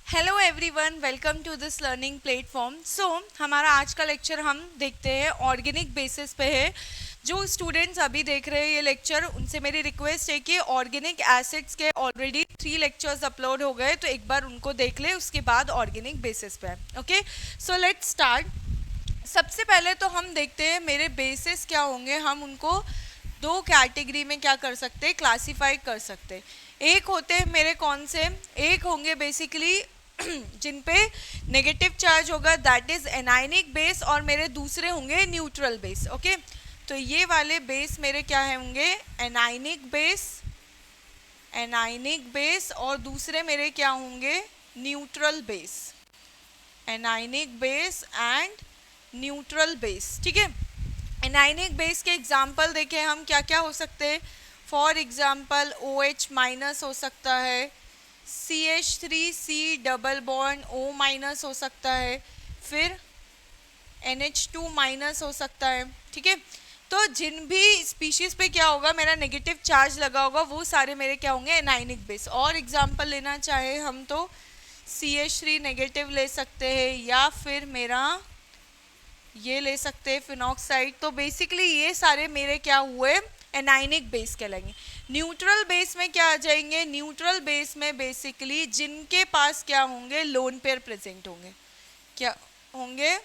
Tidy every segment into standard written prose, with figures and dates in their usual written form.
Hello everyone, welcome to this learning platform. So हमारा आज का लेक्चर हम देखते हैं ऑर्गेनिक बेसिस पे है। जो स्टूडेंट्स अभी देख रहे हैं ये लेक्चर, उनसे मेरी रिक्वेस्ट है कि ऑर्गेनिक एसिड्स के ऑलरेडी 3 लेक्चर्स अपलोड हो गए, तो एक बार उनको देख ले, उसके बाद ऑर्गेनिक बेसिस पे। Okay, so let's start. सबसे पहले तो हम देखते हैं मेरे बेसिस क्या होंगे। हम उनको दो कैटेगरी में क्या कर सकते हैं, क्लासीफाई कर सकते हैं। एक होते हैं मेरे कौन से, एक होंगे बेसिकली जिन पे नेगेटिव चार्ज होगा, दैट इज एनायनिक बेस, और मेरे दूसरे होंगे न्यूट्रल बेस। ओके, तो ये वाले बेस मेरे क्या है होंगे, एनायनिक बेस, एनायनिक बेस, और दूसरे मेरे क्या होंगे, neutral base, anionic base and neutral base. ठीक है, एनायनिक बेस के एग्जाम्पल देखें हम, क्या क्या हो सकते हैं। फॉर एग्जाम्पल OH माइनस हो सकता है, CH3C double bond O minus हो सकता है, फिर NH2 माइनस हो सकता है। ठीक है, तो जिन भी स्पीशीज पे क्या होगा, मेरा नेगेटिव चार्ज लगा होगा, वो सारे मेरे क्या होंगे, एनायनिक बेस। और एग्जाम्पल लेना चाहे हम तो CH3 नेगेटिव ले सकते हैं, या फिर मेरा ये ले सकते हैं फिनॉक्साइड। तो बेसिकली ये सारे मेरे क्या हुए, एनायनिक बेस कहलाएंगे। न्यूट्रल बेस में क्या आ जाएंगे, न्यूट्रल बेस में बेसिकली जिनके पास क्या होंगे, लोन पेयर प्रेजेंट होंगे। क्या होंगे,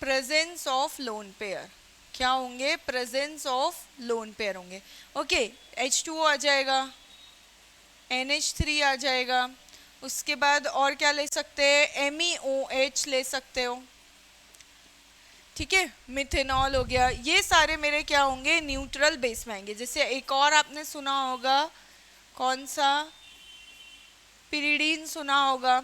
प्रेजेंस ऑफ लोन पेयर। क्या होंगे, प्रेजेंस ऑफ लोन पेयर होंगे। ओके, H2O आ जाएगा, NH3 आ जाएगा, उसके बाद और क्या ले सकते हैं, MEOH ले सकते हो। ठीक है, मिथेनॉल हो गया। ये सारे मेरे क्या होंगे, न्यूट्रल बेस में आएंगे। जैसे एक और आपने सुना होगा, कौन सा, पिरिडीन सुना होगा।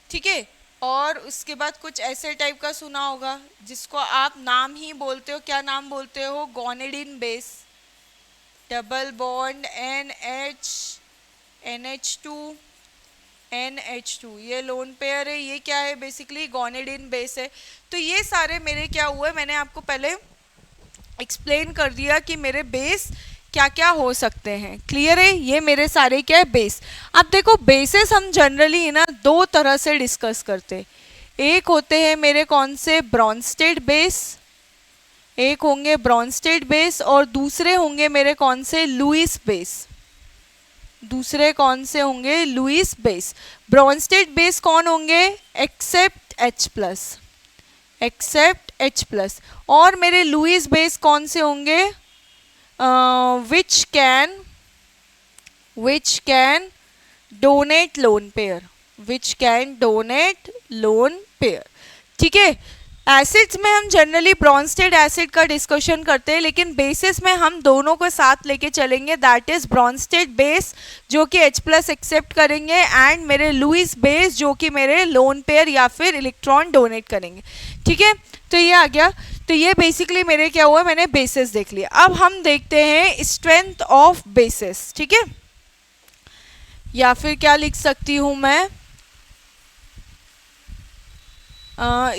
ठीक है, और उसके बाद कुछ ऐसे टाइप का सुना होगा जिसको आप नाम ही बोलते हो, क्या नाम बोलते हो, गोनेडिन बेस, डबल बॉन्ड NH2 ये लोन पेयर है। ये क्या है, बेसिकली गोनेडिन बेस है। तो ये सारे मेरे क्या हुए, मैंने आपको पहले एक्सप्लेन कर दिया कि मेरे बेस क्या क्या हो सकते हैं। क्लियर है, ये मेरे सारे क्या है, बेस। अब देखो, बेसिस हम जनरली ना दो तरह से डिस्कस करते हैं। एक होते हैं मेरे कौन से, ब्रॉन्स्टेड बेस, एक होंगे ब्रॉन्स्टेड बेस, और दूसरे होंगे मेरे कौन से, लुईस बेस। दूसरे कौन से होंगे, लुईस बेस। ब्रॉन्स्टेड बेस कौन होंगे, एक्सेप्ट H+, एक्सेप्ट H+। और मेरे लुईस बेस कौन से होंगे, which can donate lone pair, which can donate lone pair। ठीक है, एसिड्स में हम जनरली ब्रॉन्स्टेड एसिड का डिस्कशन करते हैं, लेकिन बेसिस में हम दोनों को साथ लेके चलेंगे, दैट इज ब्रॉन्स्टेड बेस जो कि H+ एक्सेप्ट करेंगे, एंड मेरे लुईस बेस जो कि मेरे लोन पेयर या फिर इलेक्ट्रॉन डोनेट करेंगे। ठीक है, तो ये आ गया। तो ये बेसिकली मेरे क्या हुआ, मैंने बेसिस देख लिया। अब हम देखते हैं स्ट्रेंथ ऑफ बेसिस। ठीक है, या फिर क्या लिख सकती हूँ मैं,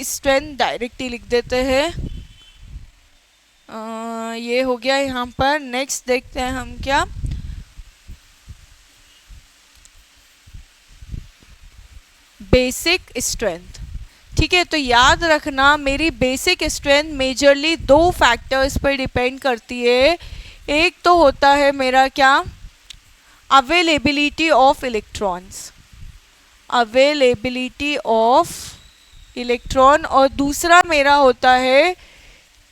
स्ट्रेंथ डायरेक्ट ही लिख देते हैं। ये हो गया यहाँ पर। नेक्स्ट देखते हैं हम क्या, बेसिक स्ट्रेंथ। ठीक है, तो याद रखना मेरी बेसिक स्ट्रेंथ मेजरली दो फैक्टर्स पर डिपेंड करती है। एक तो होता है मेरा क्या, availability of electrons, availability of electron, और दूसरा मेरा होता है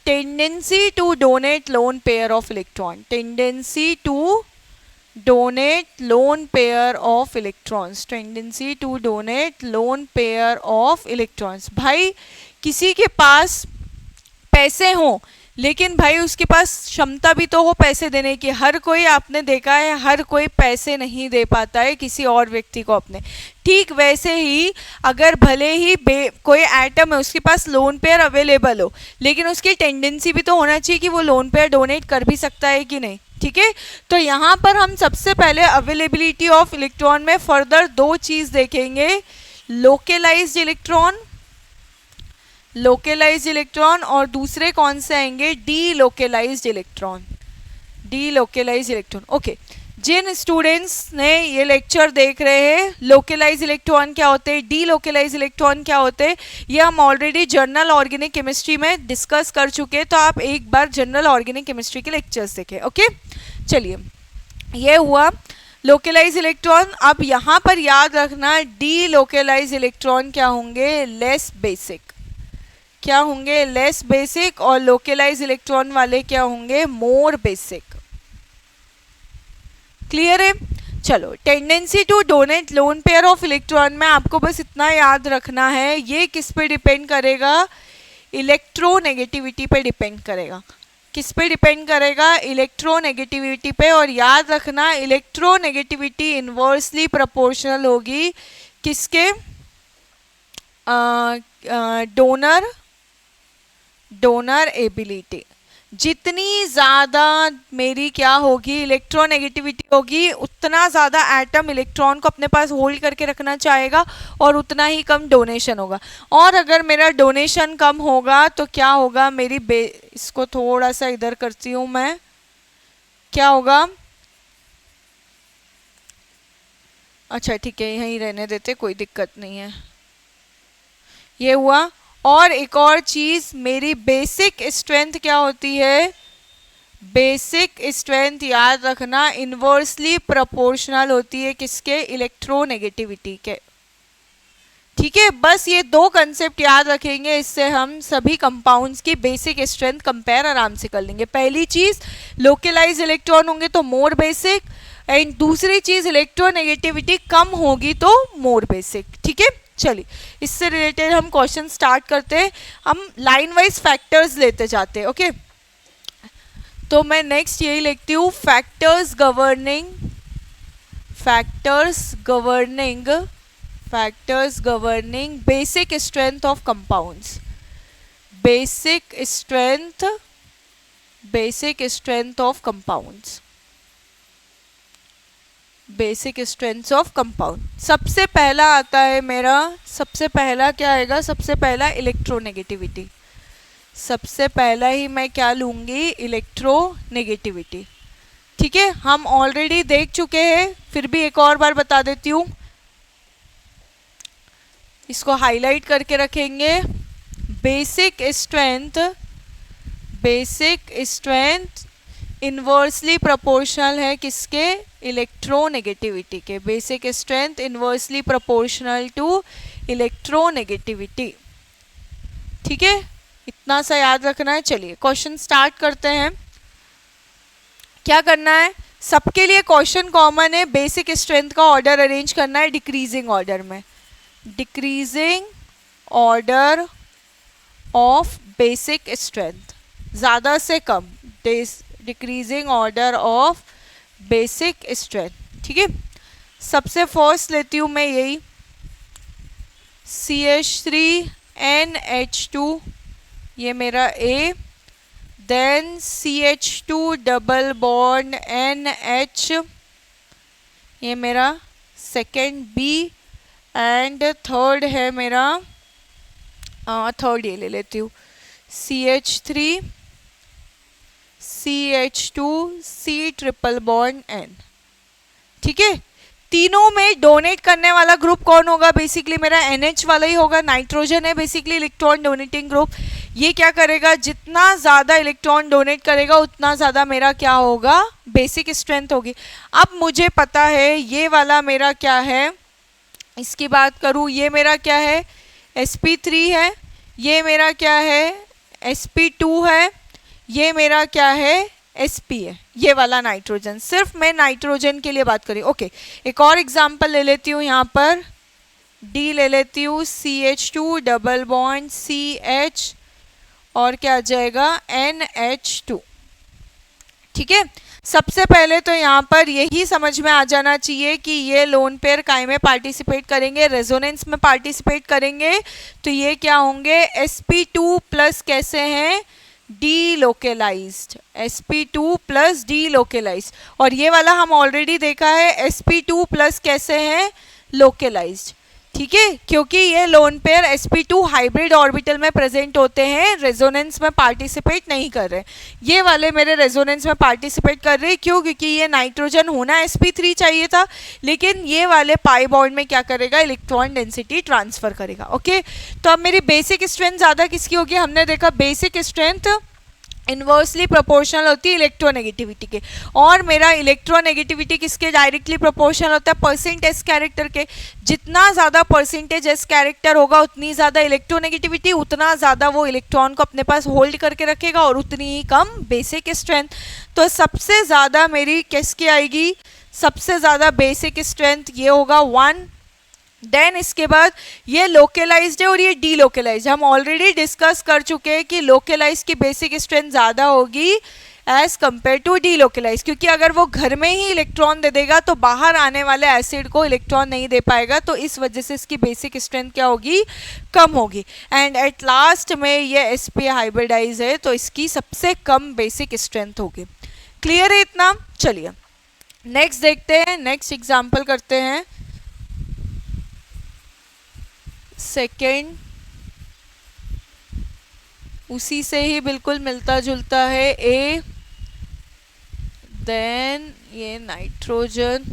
tendency to donate lone pair of electron, tendency to donate lone pair of electrons, tendency to donate lone pair of electrons. भाई किसी के पास पैसे हों, लेकिन भाई उसके पास क्षमता भी तो हो पैसे देने की। हर कोई, आपने देखा है, हर कोई पैसे नहीं दे पाता है किसी और व्यक्ति को अपने। ठीक वैसे ही अगर भले ही कोई एटम है, उसके पास लोन पेयर अवेलेबल हो, लेकिन उसकी टेंडेंसी भी तो होना चाहिए कि वो लोन पेयर डोनेट कर भी सकता है कि नहीं। ठीक है, तो यहाँ पर हम सबसे पहले अवेलेबिलिटी ऑफ इलेक्ट्रॉन में फर्दर दो चीज़ देखेंगे, लोकेलाइज्ड इलेक्ट्रॉन, लोकेलाइज्ड इलेक्ट्रॉन, और दूसरे कौन से आएंगे, delocalized electron, delocalized electron. Okay, जिन स्टूडेंट्स ने ये लेक्चर देख रहे हैं लोकलाइज इलेक्ट्रॉन क्या होते हैं, डी लोकलाइज इलेक्ट्रॉन क्या होते हैं, ये हम ऑलरेडी जनरल ऑर्गेनिक केमिस्ट्री में डिस्कस कर चुके हैं, तो आप एक बार जनरल ऑर्गेनिक केमिस्ट्री के लेक्चर्स देखें। ओके, चलिए ये हुआ लोकलाइज इलेक्ट्रॉन। अब यहाँ पर याद रखना डी लोकलाइज इलेक्ट्रॉन क्या होंगे, लेस बेसिक, क्या होंगे, लेस बेसिक, और लोकलाइज इलेक्ट्रॉन वाले क्या होंगे, मोर बेसिक। क्लियर है? चलो, tendency to donate lone pair of electron में आपको बस इतना याद रखना है, ये किस पे डिपेंड करेगा, इलेक्ट्रोनेगेटिविटी पे डिपेंड करेगा। किस पे डिपेंड करेगा, इलेक्ट्रोनेगेटिविटी पे। और याद रखना इलेक्ट्रोनेगेटिविटी इन्वर्सली प्रोपोर्शनल होगी किसके, डोनर एबिलिटी। जितनी ज़्यादा मेरी क्या होगी, इलेक्ट्रोनेगेटिविटी होगी, उतना ज़्यादा एटम इलेक्ट्रॉन को अपने पास होल्ड करके रखना चाहेगा और उतना ही कम डोनेशन होगा। और अगर मेरा डोनेशन कम होगा तो क्या होगा, मेरी इसको थोड़ा सा इधर करती हूँ मैं, क्या होगा, अच्छा ठीक है यहीं रहने देते, कोई दिक्कत नहीं है, ये हुआ। और एक और चीज, मेरी बेसिक स्ट्रेंथ क्या होती है, बेसिक स्ट्रेंथ याद रखना इन्वर्सली प्रोपोर्शनल होती है किसके, इलेक्ट्रोनेगेटिविटी के। ठीक है, बस ये दो कंसेप्ट याद रखेंगे, इससे हम सभी कंपाउंड्स की बेसिक स्ट्रेंथ कंपेयर आराम से कर लेंगे। पहली चीज लोकलाइज इलेक्ट्रॉन होंगे तो मोर बेसिक, एंड दूसरी चीज इलेक्ट्रोनेगेटिविटी कम होगी तो मोर बेसिक। ठीक है, चलिए इससे रिलेटेड हम क्वेश्चन स्टार्ट करते हैं। हम लाइन वाइज फैक्टर्स लेते जाते हैं। ओके, तो मैं नेक्स्ट यही लिखती हूँ, factors governing basic strength of compounds, basic strength of compounds, basic strength of compound. सबसे पहला आता है मेरा, सबसे पहला क्या आएगा, सबसे पहला इलेक्ट्रोनेगेटिविटी। सबसे पहला ही मैं क्या लूंगी, इलेक्ट्रोनेगेटिविटी। ठीक है, हम ऑलरेडी देख चुके हैं, फिर भी एक और बार बता देती हूँ, इसको हाईलाइट करके रखेंगे। बेसिक स्ट्रेंथ इन्वर्सली प्रोपोर्शनल है किसके, इलेक्ट्रोनेगेटिविटी के। Basic strength inversely proportional to electronegativity. ठीक है, इतना सा याद रखना है। चलिए क्वेश्चन स्टार्ट करते हैं। क्या करना है, सबके लिए क्वेश्चन कॉमन है, बेसिक स्ट्रेंथ का ऑर्डर अरेंज करना है डिक्रीजिंग ऑर्डर में, decreasing order of basic strength, ज़्यादा से कम, decreasing order of basic strength. ठीक है, सबसे फर्स्ट लेती हूँ मैं यही CH3NH2, ये मेरा A, then CH2 double bond NH, ये मेरा सेकेंड B, एंड थर्ड है मेरा, थर्ड ये ले लेती हूँ CH3 CH2 C triple bond N। ठीक है, तीनों में डोनेट करने वाला ग्रुप कौन होगा, बेसिकली मेरा NH वाला ही होगा, नाइट्रोजन है बेसिकली इलेक्ट्रॉन डोनेटिंग ग्रुप। ये क्या करेगा, जितना ज़्यादा इलेक्ट्रॉन डोनेट करेगा उतना ज़्यादा मेरा क्या होगा, बेसिक स्ट्रेंथ होगी। अब मुझे पता है ये वाला मेरा क्या है, इसकी बात करूँ, ये मेरा क्या है, sp3 है, ये मेरा क्या है, sp2 है, ये मेरा क्या है, sp है, ये वाला नाइट्रोजन। सिर्फ मैं नाइट्रोजन के लिए बात करी। ओके, एक और एग्जांपल ले लेती हूँ, यहाँ पर D ले लेती हूँ, CH2 डबल बॉन्ड CH, और क्या आ जाएगा, NH2। ठीक है, सबसे पहले तो यहाँ पर यही समझ में आ जाना चाहिए कि ये लोन पेयर काय में पार्टिसिपेट करेंगे, रेजोनेंस में पार्टिसिपेट करेंगे, तो ये क्या होंगे, sp2 प्लस कैसे हैं, डीलोकेलाइज्ड, sp2 प्लस डीलोकेलाइज्ड। और ये वाला हम ऑलरेडी देखा है, sp2 प्लस कैसे हैं, लोकेलाइज्ड। ठीक है, क्योंकि ये lone pair sp2 hybrid orbital में प्रेजेंट होते हैं, रेजोनेंस में पार्टिसिपेट नहीं कर रहे। ये वाले मेरे रेजोनेंस में पार्टिसिपेट कर रहे, क्यों? क्योंकि ये नाइट्रोजन होना sp3 चाहिए था, लेकिन ये वाले पाई बॉन्ड में क्या करेगा, इलेक्ट्रॉन डेंसिटी ट्रांसफर करेगा। ओके, तो अब मेरी बेसिक स्ट्रेंथ ज़्यादा किसकी होगी? हमने देखा बेसिक स्ट्रेंथ इन्वर्सली प्रोपोर्शनल होती है इलेक्ट्रोनेगेटिविटी के, और मेरा इलेक्ट्रोनेगेटिविटी किसके डायरेक्टली प्रोपोर्शनल होता है? परसेंट एस कैरेक्टर के। जितना ज़्यादा परसेंटेज एस कैरेक्टर होगा उतनी ज़्यादा इलेक्ट्रोनेगेटिविटी, उतना ज़्यादा वो इलेक्ट्रॉन को अपने पास होल्ड करके रखेगा और उतनी ही कम बेसिक स्ट्रेंथ। तो सबसे ज़्यादा मेरी किसकी आएगी? सबसे ज़्यादा बेसिक स्ट्रेंथ ये होगा 1। देन इसके बाद ये लोकलाइज्ड है और ये डी लोकलाइज्ड। हम ऑलरेडी डिस्कस कर चुके हैं कि लोकलाइज की बेसिक स्ट्रेंथ ज़्यादा होगी as compared to delocalise, क्योंकि अगर वो घर में ही इलेक्ट्रॉन दे देगा तो बाहर आने वाले एसिड को इलेक्ट्रॉन नहीं दे पाएगा, तो इस वजह से इसकी बेसिक स्ट्रेंथ क्या होगी? कम होगी। एंड एट लास्ट में ये sp हाइब्रिडाइज है तो इसकी सबसे कम बेसिक स्ट्रेंथ होगी। क्लियर है इतना? चलिए नेक्स्ट देखते हैं, नेक्स्ट एग्जाम्पल करते हैं। सेकेंड उसी से ही बिल्कुल मिलता जुलता है, ए, देन ये नाइट्रोजन,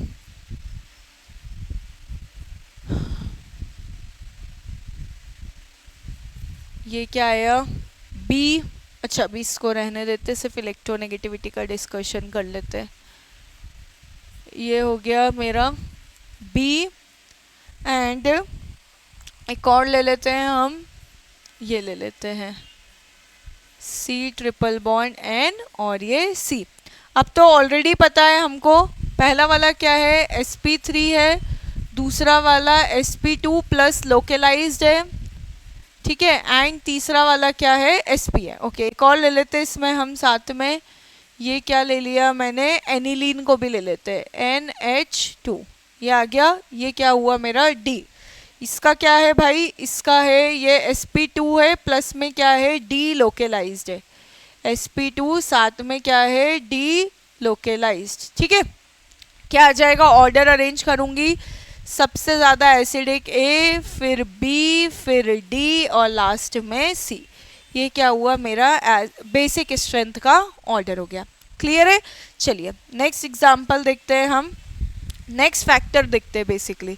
ये क्या आया? बी। अच्छा अभी इसको रहने देते, सिर्फ इलेक्ट्रोनेगेटिविटी का डिस्कशन कर लेते हैं। ये हो गया मेरा बी, एंड एक और ले लेते हैं हम, ये ले लेते हैं सी ट्रिपल बॉन्ड एन, और ये सी। अब तो ऑलरेडी पता है हमको, पहला वाला क्या है? sp3 है, दूसरा वाला sp2 प्लस लोकलाइज्ड है, ठीक है, एंड तीसरा वाला क्या है? sp है। ओके, एक और ले लेते हैं इसमें हम साथ में, ये क्या ले लिया मैंने? एनिलीन को भी ले लेते हैं, NH2, ये आ गया। ये क्या हुआ मेरा? D। इसका क्या है भाई? इसका है ये sp2 है, प्लस में क्या है? डी लोकलाइज्ड है। sp2 साथ में क्या है? Delocalised. ठीक है, क्या आ जाएगा? ऑर्डर अरेंज करूंगी, सबसे ज़्यादा एसिडिक A, फिर B, फिर D और लास्ट में C। ये क्या हुआ मेरा? बेसिक स्ट्रेंथ का ऑर्डर हो गया। क्लियर है? चलिए नेक्स्ट एग्जाम्पल देखते हैं हम, नेक्स्ट फैक्टर देखते हैं बेसिकली।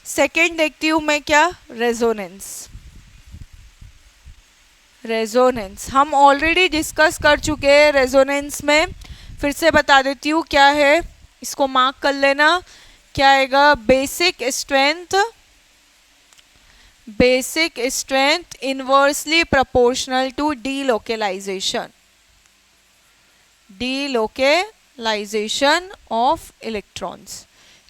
सेकेंड देखती हूँ मैं क्या? रेजोनेंस। रेजोनेंस हम ऑलरेडी डिस्कस कर चुके हैं, रेजोनेंस में फिर से बता देती हूँ क्या है, इसको मार्क कर लेना। क्या आएगा? Basic strength, basic strength inversely proportional to delocalisation, delocalisation of electrons.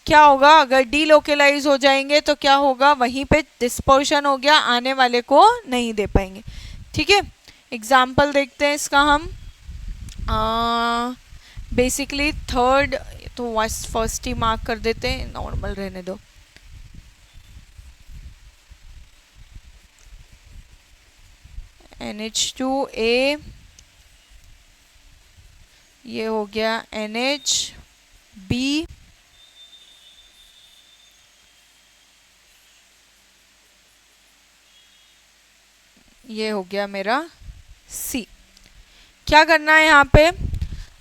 क्या होगा अगर डीलोकलाइज हो जाएंगे तो क्या होगा? वहीं पे डिस्पर्शन हो गया, आने वाले को नहीं दे पाएंगे। ठीक है, एग्जाम्पल देखते हैं इसका हम। बेसिकली थर्ड तो फर्स्ट ही मार्क कर देते हैं, नॉर्मल रहने दो। NH2A, ये हो गया NHB, ये हो गया मेरा C। क्या करना है यहाँ पे?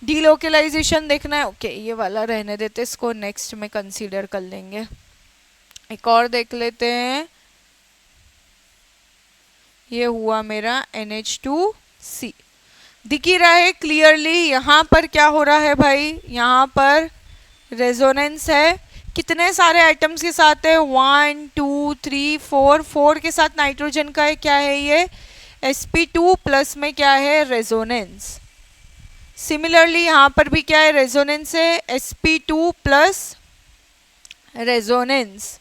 डीलोकलाइजेशन देखना है। ओके, ये वाला रहने देते, इसको नेक्स्ट में कंसीडर कर लेंगे। एक और देख लेते हैं, ये हुआ मेरा NH2C। दिख ही रहा है क्लियरली यहाँ पर क्या हो रहा है भाई? यहाँ पर रेजोनेंस है, कितने सारे आइटम्स के साथ है? 1 2 3 4, 4 के साथ नाइट्रोजन का है। क्या है ये? sp2 प्लस में क्या है? रेजोनेंस। सिमिलरली यहाँ पर भी क्या है? रेजोनेंस है, sp2 प्लस रेजोनेंस।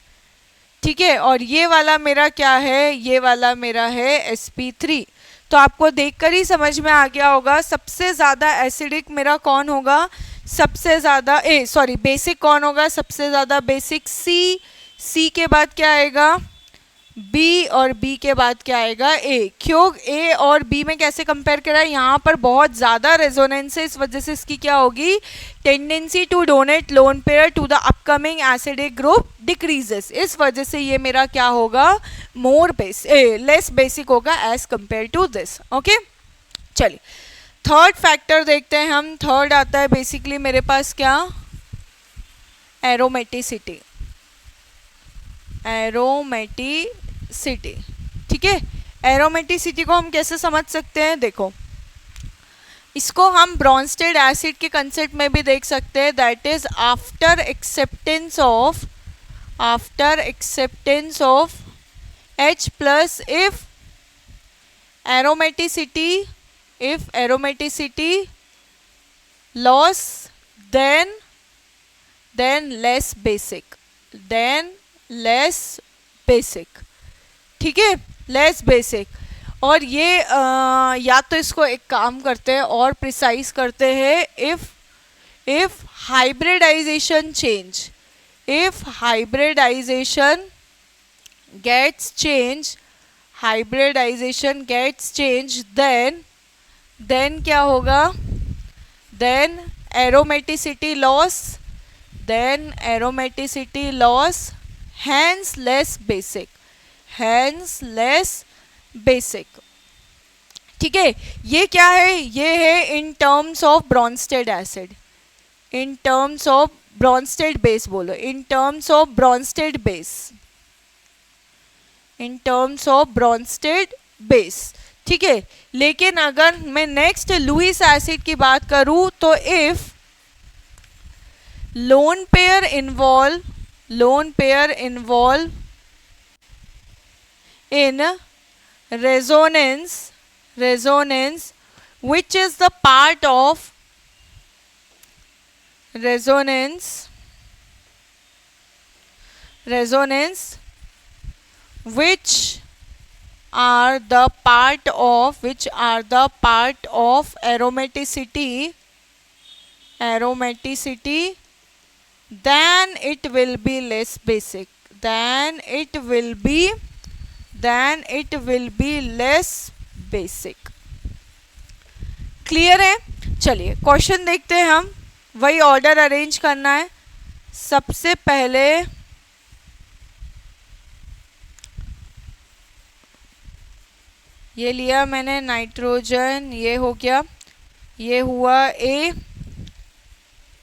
ठीक है, और ये वाला मेरा क्या है? ये वाला मेरा है sp3। तो आपको देखकर ही समझ में आ गया होगा सबसे ज़्यादा एसिडिक मेरा कौन होगा? सबसे ज़्यादा बेसिक कौन होगा? सबसे ज़्यादा बेसिक C। C के बाद क्या आएगा? बी और बी के बाद क्या आएगा ए। क्यों ए और बी में कैसे कंपेयर करा है, यहाँ पर बहुत ज़्यादा रेजोनेंस है, इस वजह से इसकी क्या होगी, tendency to donate lone pair to the upcoming acidic group decreases. इस वजह से ये मेरा क्या होगा, मोर लेस बेसिक होगा as compared to this. Okay, चलिए थर्ड फैक्टर देखते हैं हम। थर्ड आता है बेसिकली मेरे पास क्या, एरोमेटिसिटी। एरोमेटिसिटी, ठीक है। एरोमेटिसिटी को हम कैसे समझ सकते हैं, देखो इसको हम ब्रॉन्स्टेड एसिड के कंसेप्ट में भी देख सकते हैं, that is after acceptance of H plus if aromaticity loss then less basic, ठीक है, लेस बेसिक। और ये या तो इसको एक काम करते हैं और प्रिसाइज करते हैं, if hybridization gets changed then क्या होगा, then aromaticity loss hence less basic, ठीक है। ये क्या है, ये है in terms of Bronsted acid, in terms of Bronsted base, बोलो in terms of Bronsted base, ठीक है। लेकिन अगर मैं नेक्स्ट लुईस एसिड की बात करूं तो if lone pair involve in resonance which is the part of resonance which are the part of aromaticity, then it will be less basic, less basic. Clear है। चलिए क्वेश्चन देखते हैं हम, वही ऑर्डर अरेंज करना है। सबसे पहले ये लिया मैंने नाइट्रोजन, ये हो गया, ये हुआ ए।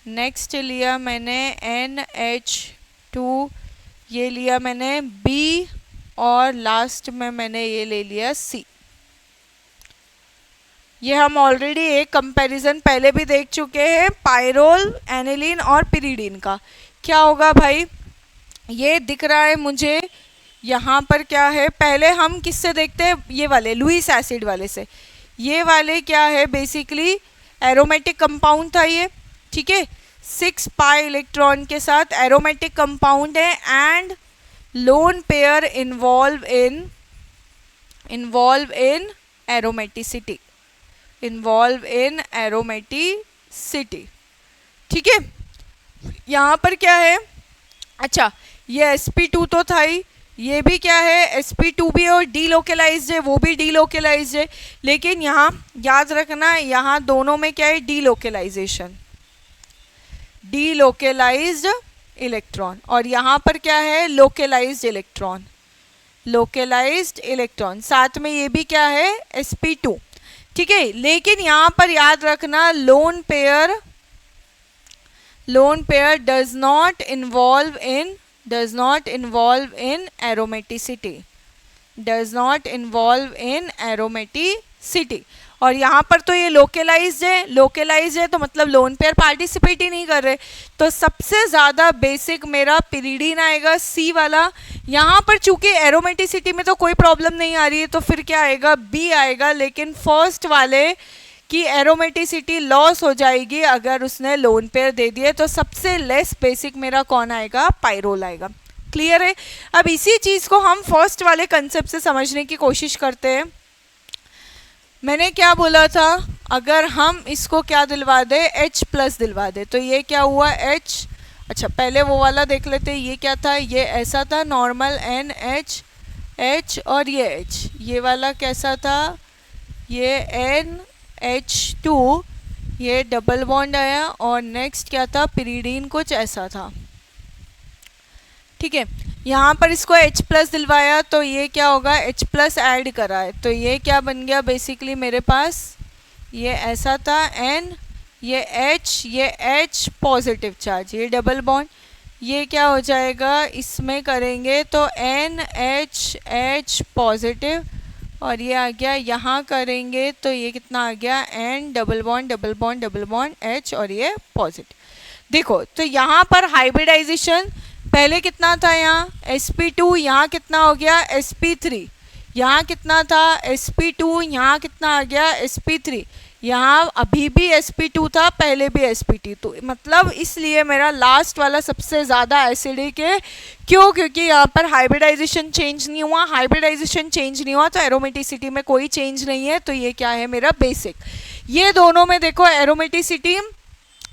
नेक्स्ट लिया मैंने NH2, ये लिया मैंने बी, और लास्ट में मैंने ये ले लिया सी। ये हम ऑलरेडी एक कंपैरिजन पहले भी देख चुके हैं, पायरोल, एनिलीन और पिरिडीन का। क्या होगा भाई, ये दिख रहा है मुझे यहाँ पर क्या है, पहले हम किससे देखते हैं, ये वाले लुईस एसिड वाले से। ये वाले क्या है, बेसिकली एरोमेटिक कंपाउंड था ये, ठीक है, 6 पाई इलेक्ट्रॉन के साथ एरोमेटिक कंपाउंड है, and lone pair involve in aromaticity, ठीक है। यहाँ पर क्या है, अच्छा ये sp2 तो था ही, ये भी क्या है sp2 भी, और डीलोकेलाइज्ड है, वो भी डीलोकेलाइज्ड है। लेकिन यहाँ याद रखना, यहाँ दोनों में क्या है, डीलोकेलाइज्ड इलेक्ट्रॉन, और यहाँ पर क्या है, लोकेलाइज्ड इलेक्ट्रॉन, साथ में ये भी क्या है, sp2, ठीक है। लेकिन यहाँ पर याद रखना, lone pair does not involve in aromaticity, और यहाँ पर तो ये लोकेलाइज्ड है, तो मतलब लोन पेयर पार्टिसिपेट ही नहीं कर रहे, तो सबसे ज़्यादा बेसिक मेरा पिरिडीन आएगा, सी वाला। यहाँ पर चूंकि एरोमेटिसिटी में तो कोई प्रॉब्लम नहीं आ रही है, तो फिर क्या आएगा, बी आएगा। लेकिन फर्स्ट वाले की एरोमेटिसिटी लॉस हो जाएगी अगर उसने लोन पेयर दे दिए, तो सबसे लेस बेसिक मेरा कौन आएगा, पायरोल आएगा। क्लियर है। अब इसी चीज़ को हम फर्स्ट वाले कंसेप्ट से समझने की कोशिश करते हैं। मैंने क्या बोला था, अगर हम इसको क्या दिलवा दे, H प्लस दिलवा दे, तो ये क्या हुआ, H। अच्छा पहले वो वाला देख लेते हैं, ये क्या था, ये ऐसा था नॉर्मल H और ये H, ये वाला कैसा था, ये NH2, ये डबल बॉन्ड आया, और नेक्स्ट क्या था, पिरीडीन कुछ ऐसा था। ठीक है, यहाँ पर इसको H प्लस दिलवाया तो ये क्या होगा, H प्लस ऐड करा है, तो ये क्या बन गया बेसिकली मेरे पास, ये ऐसा था N, ये H, ये H पॉजिटिव चार्ज, ये डबल बॉन्ड, ये क्या हो जाएगा, इसमें करेंगे तो NH पॉजिटिव, और ये आ गया, यहाँ करेंगे तो ये कितना आ गया, N double bond double bond double bond H, और ये पॉजिटिव। देखो तो यहाँ पर हाइब्रिडाइजेशन पहले कितना था, यहाँ sp2, यहाँ कितना हो गया sp3, यहाँ कितना था sp2, यहाँ कितना आ गया sp3, यहाँ अभी भी sp2 था, पहले भी sp2, तो मतलब इसलिए मेरा लास्ट वाला सबसे ज़्यादा एसिडिक है। क्यों, क्योंकि यहाँ पर हाइब्रिडाइजेशन चेंज नहीं हुआ, हाइब्रिडाइजेशन चेंज नहीं हुआ तो एरोमेटिसिटी में कोई चेंज नहीं है, तो ये क्या है मेरा बेसिक। ये दोनों में देखो एरोमेटिसिटी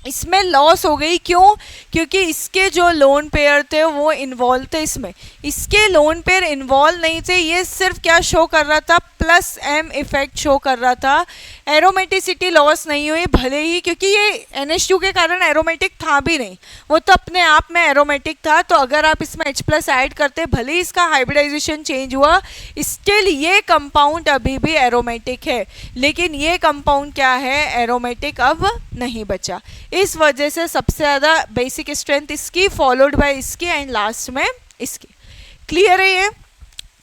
इसमें लॉस हो गई, क्यों, क्योंकि इसके जो लोन पेयर थे वो इन्वॉल्व थे इसमें, इसके लोन पेयर इन्वॉल्व नहीं थे, ये सिर्फ क्या शो कर रहा था, प्लस M इफेक्ट शो कर रहा था, एरोमेटिसिटी लॉस नहीं हुई भले ही, क्योंकि ये NH2 के कारण एरोमेटिक था भी नहीं, वो तो अपने आप में एरोमेटिक था, तो अगर आप इसमें H प्लस ऐड करते भले ही इसका हाइब्रिडाइजेशन चेंज हुआ, स्टिल ये कंपाउंड अभी भी एरोमेटिक है, लेकिन ये कंपाउंड क्या है, एरोमेटिक अब नहीं बचा, इस वजह से सबसे ज़्यादा बेसिक स्ट्रेंथ इसकी, फॉलोड बाय इसकी, एंड लास्ट में इसकी। क्लियर है ये।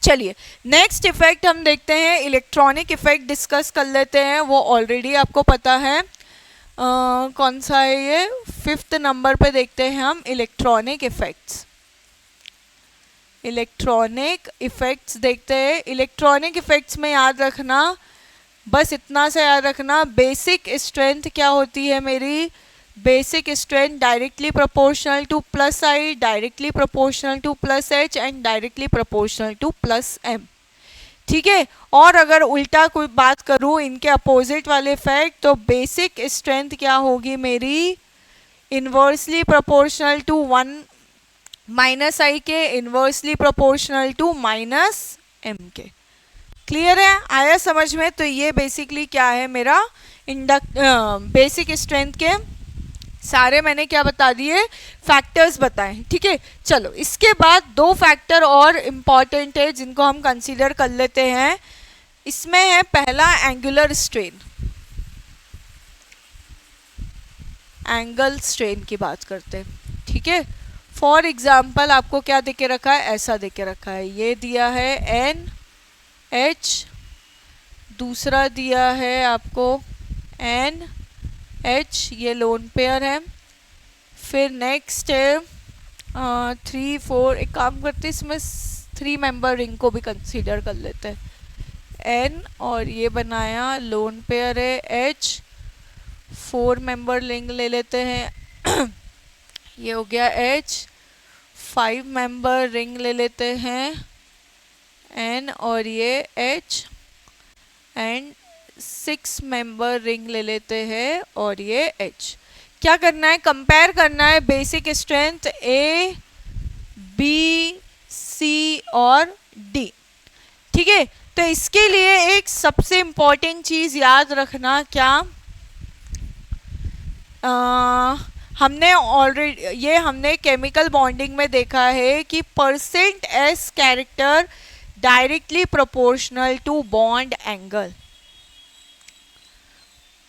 चलिए नेक्स्ट इफेक्ट हम देखते हैं, इलेक्ट्रॉनिक इफेक्ट डिस्कस कर लेते हैं, वो ऑलरेडी आपको पता है कौन सा है, ये 5th नंबर पे देखते हैं हम इलेक्ट्रॉनिक इफेक्ट्स। इलेक्ट्रॉनिक इफेक्ट्स देखते हैं, इलेक्ट्रॉनिक इफेक्ट्स में याद रखना, बस इतना सा याद रखना, बेसिक स्ट्रेंथ क्या होती है मेरी, basic strength directly proportional to plus I, directly proportional to plus H, and directly proportional to plus M. ठीक है, और अगर उल्टा कोई बात करूँ इनके अपोजिट वाले इफेक्ट, तो बेसिक स्ट्रेंथ क्या होगी मेरी, inversely proportional to 1 minus I के, inversely proportional to minus M के। क्लियर है, आया समझ में। तो ये बेसिकली क्या है मेरा बेसिक स्ट्रेंथ के सारे मैंने क्या बता दिए, फैक्टर्स बताए। ठीक है, चलो इसके बाद 2 फैक्टर और इम्पॉर्टेंट है जिनको हम कंसीडर कर लेते हैं। इसमें है पहला एंगुलर स्ट्रेन, एंगल स्ट्रेन की बात करते हैं। ठीक है, फॉर एग्जाम्पल आपको क्या दे के रखा है, ऐसा दे के रखा है, ये दिया है NH, दूसरा दिया है आपको NH, ये लोन पेयर है, फिर नेक्स्ट है 3 4, एक काम करते हैं इसमें 3 मेंबर रिंग को भी कंसीडर कर लेते हैं, N और ये बनाया लोन पेयर है H, 4 मेंबर रिंग ले लेते हैं ये हो गया H, 5 मेंबर रिंग ले लेते हैं N और ये H, एंड 6 मेंबर रिंग ले लेते हैं और ये H। क्या करना है, कंपेयर करना है basic strength A, B, C और D। ठीक है, तो इसके लिए एक सबसे इम्पॉर्टेंट चीज़ याद रखना, क्या हमने ऑलरेडी ये हमने केमिकल बॉन्डिंग में देखा है कि %S character directly proportional to bond angle.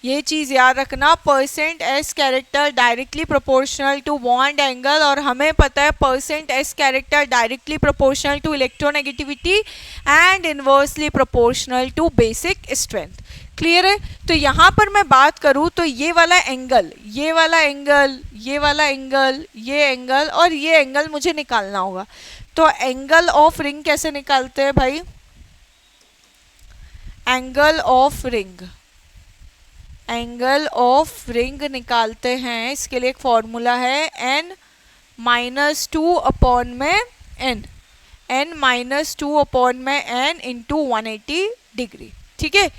ये चीज़ याद रखना, %S character directly proportional to bond angle, और हमें पता है %S character directly proportional to electronegativity and inversely proportional to basic strength. Clear है। तो यहाँ पर मैं बात करूँ तो ये वाला एंगल, ये वाला एंगल, ये वाला एंगल, ये एंगल और ये एंगल मुझे निकालना होगा। तो एंगल ऑफ रिंग कैसे निकालते हैं भाई, angle of ring, angle of ring निकालते हैं। इसके लिए एक फॉर्मूला है n-2 अपॉन में n, n-2 अपॉन में n इंटू 180 डिग्री। ठीक है,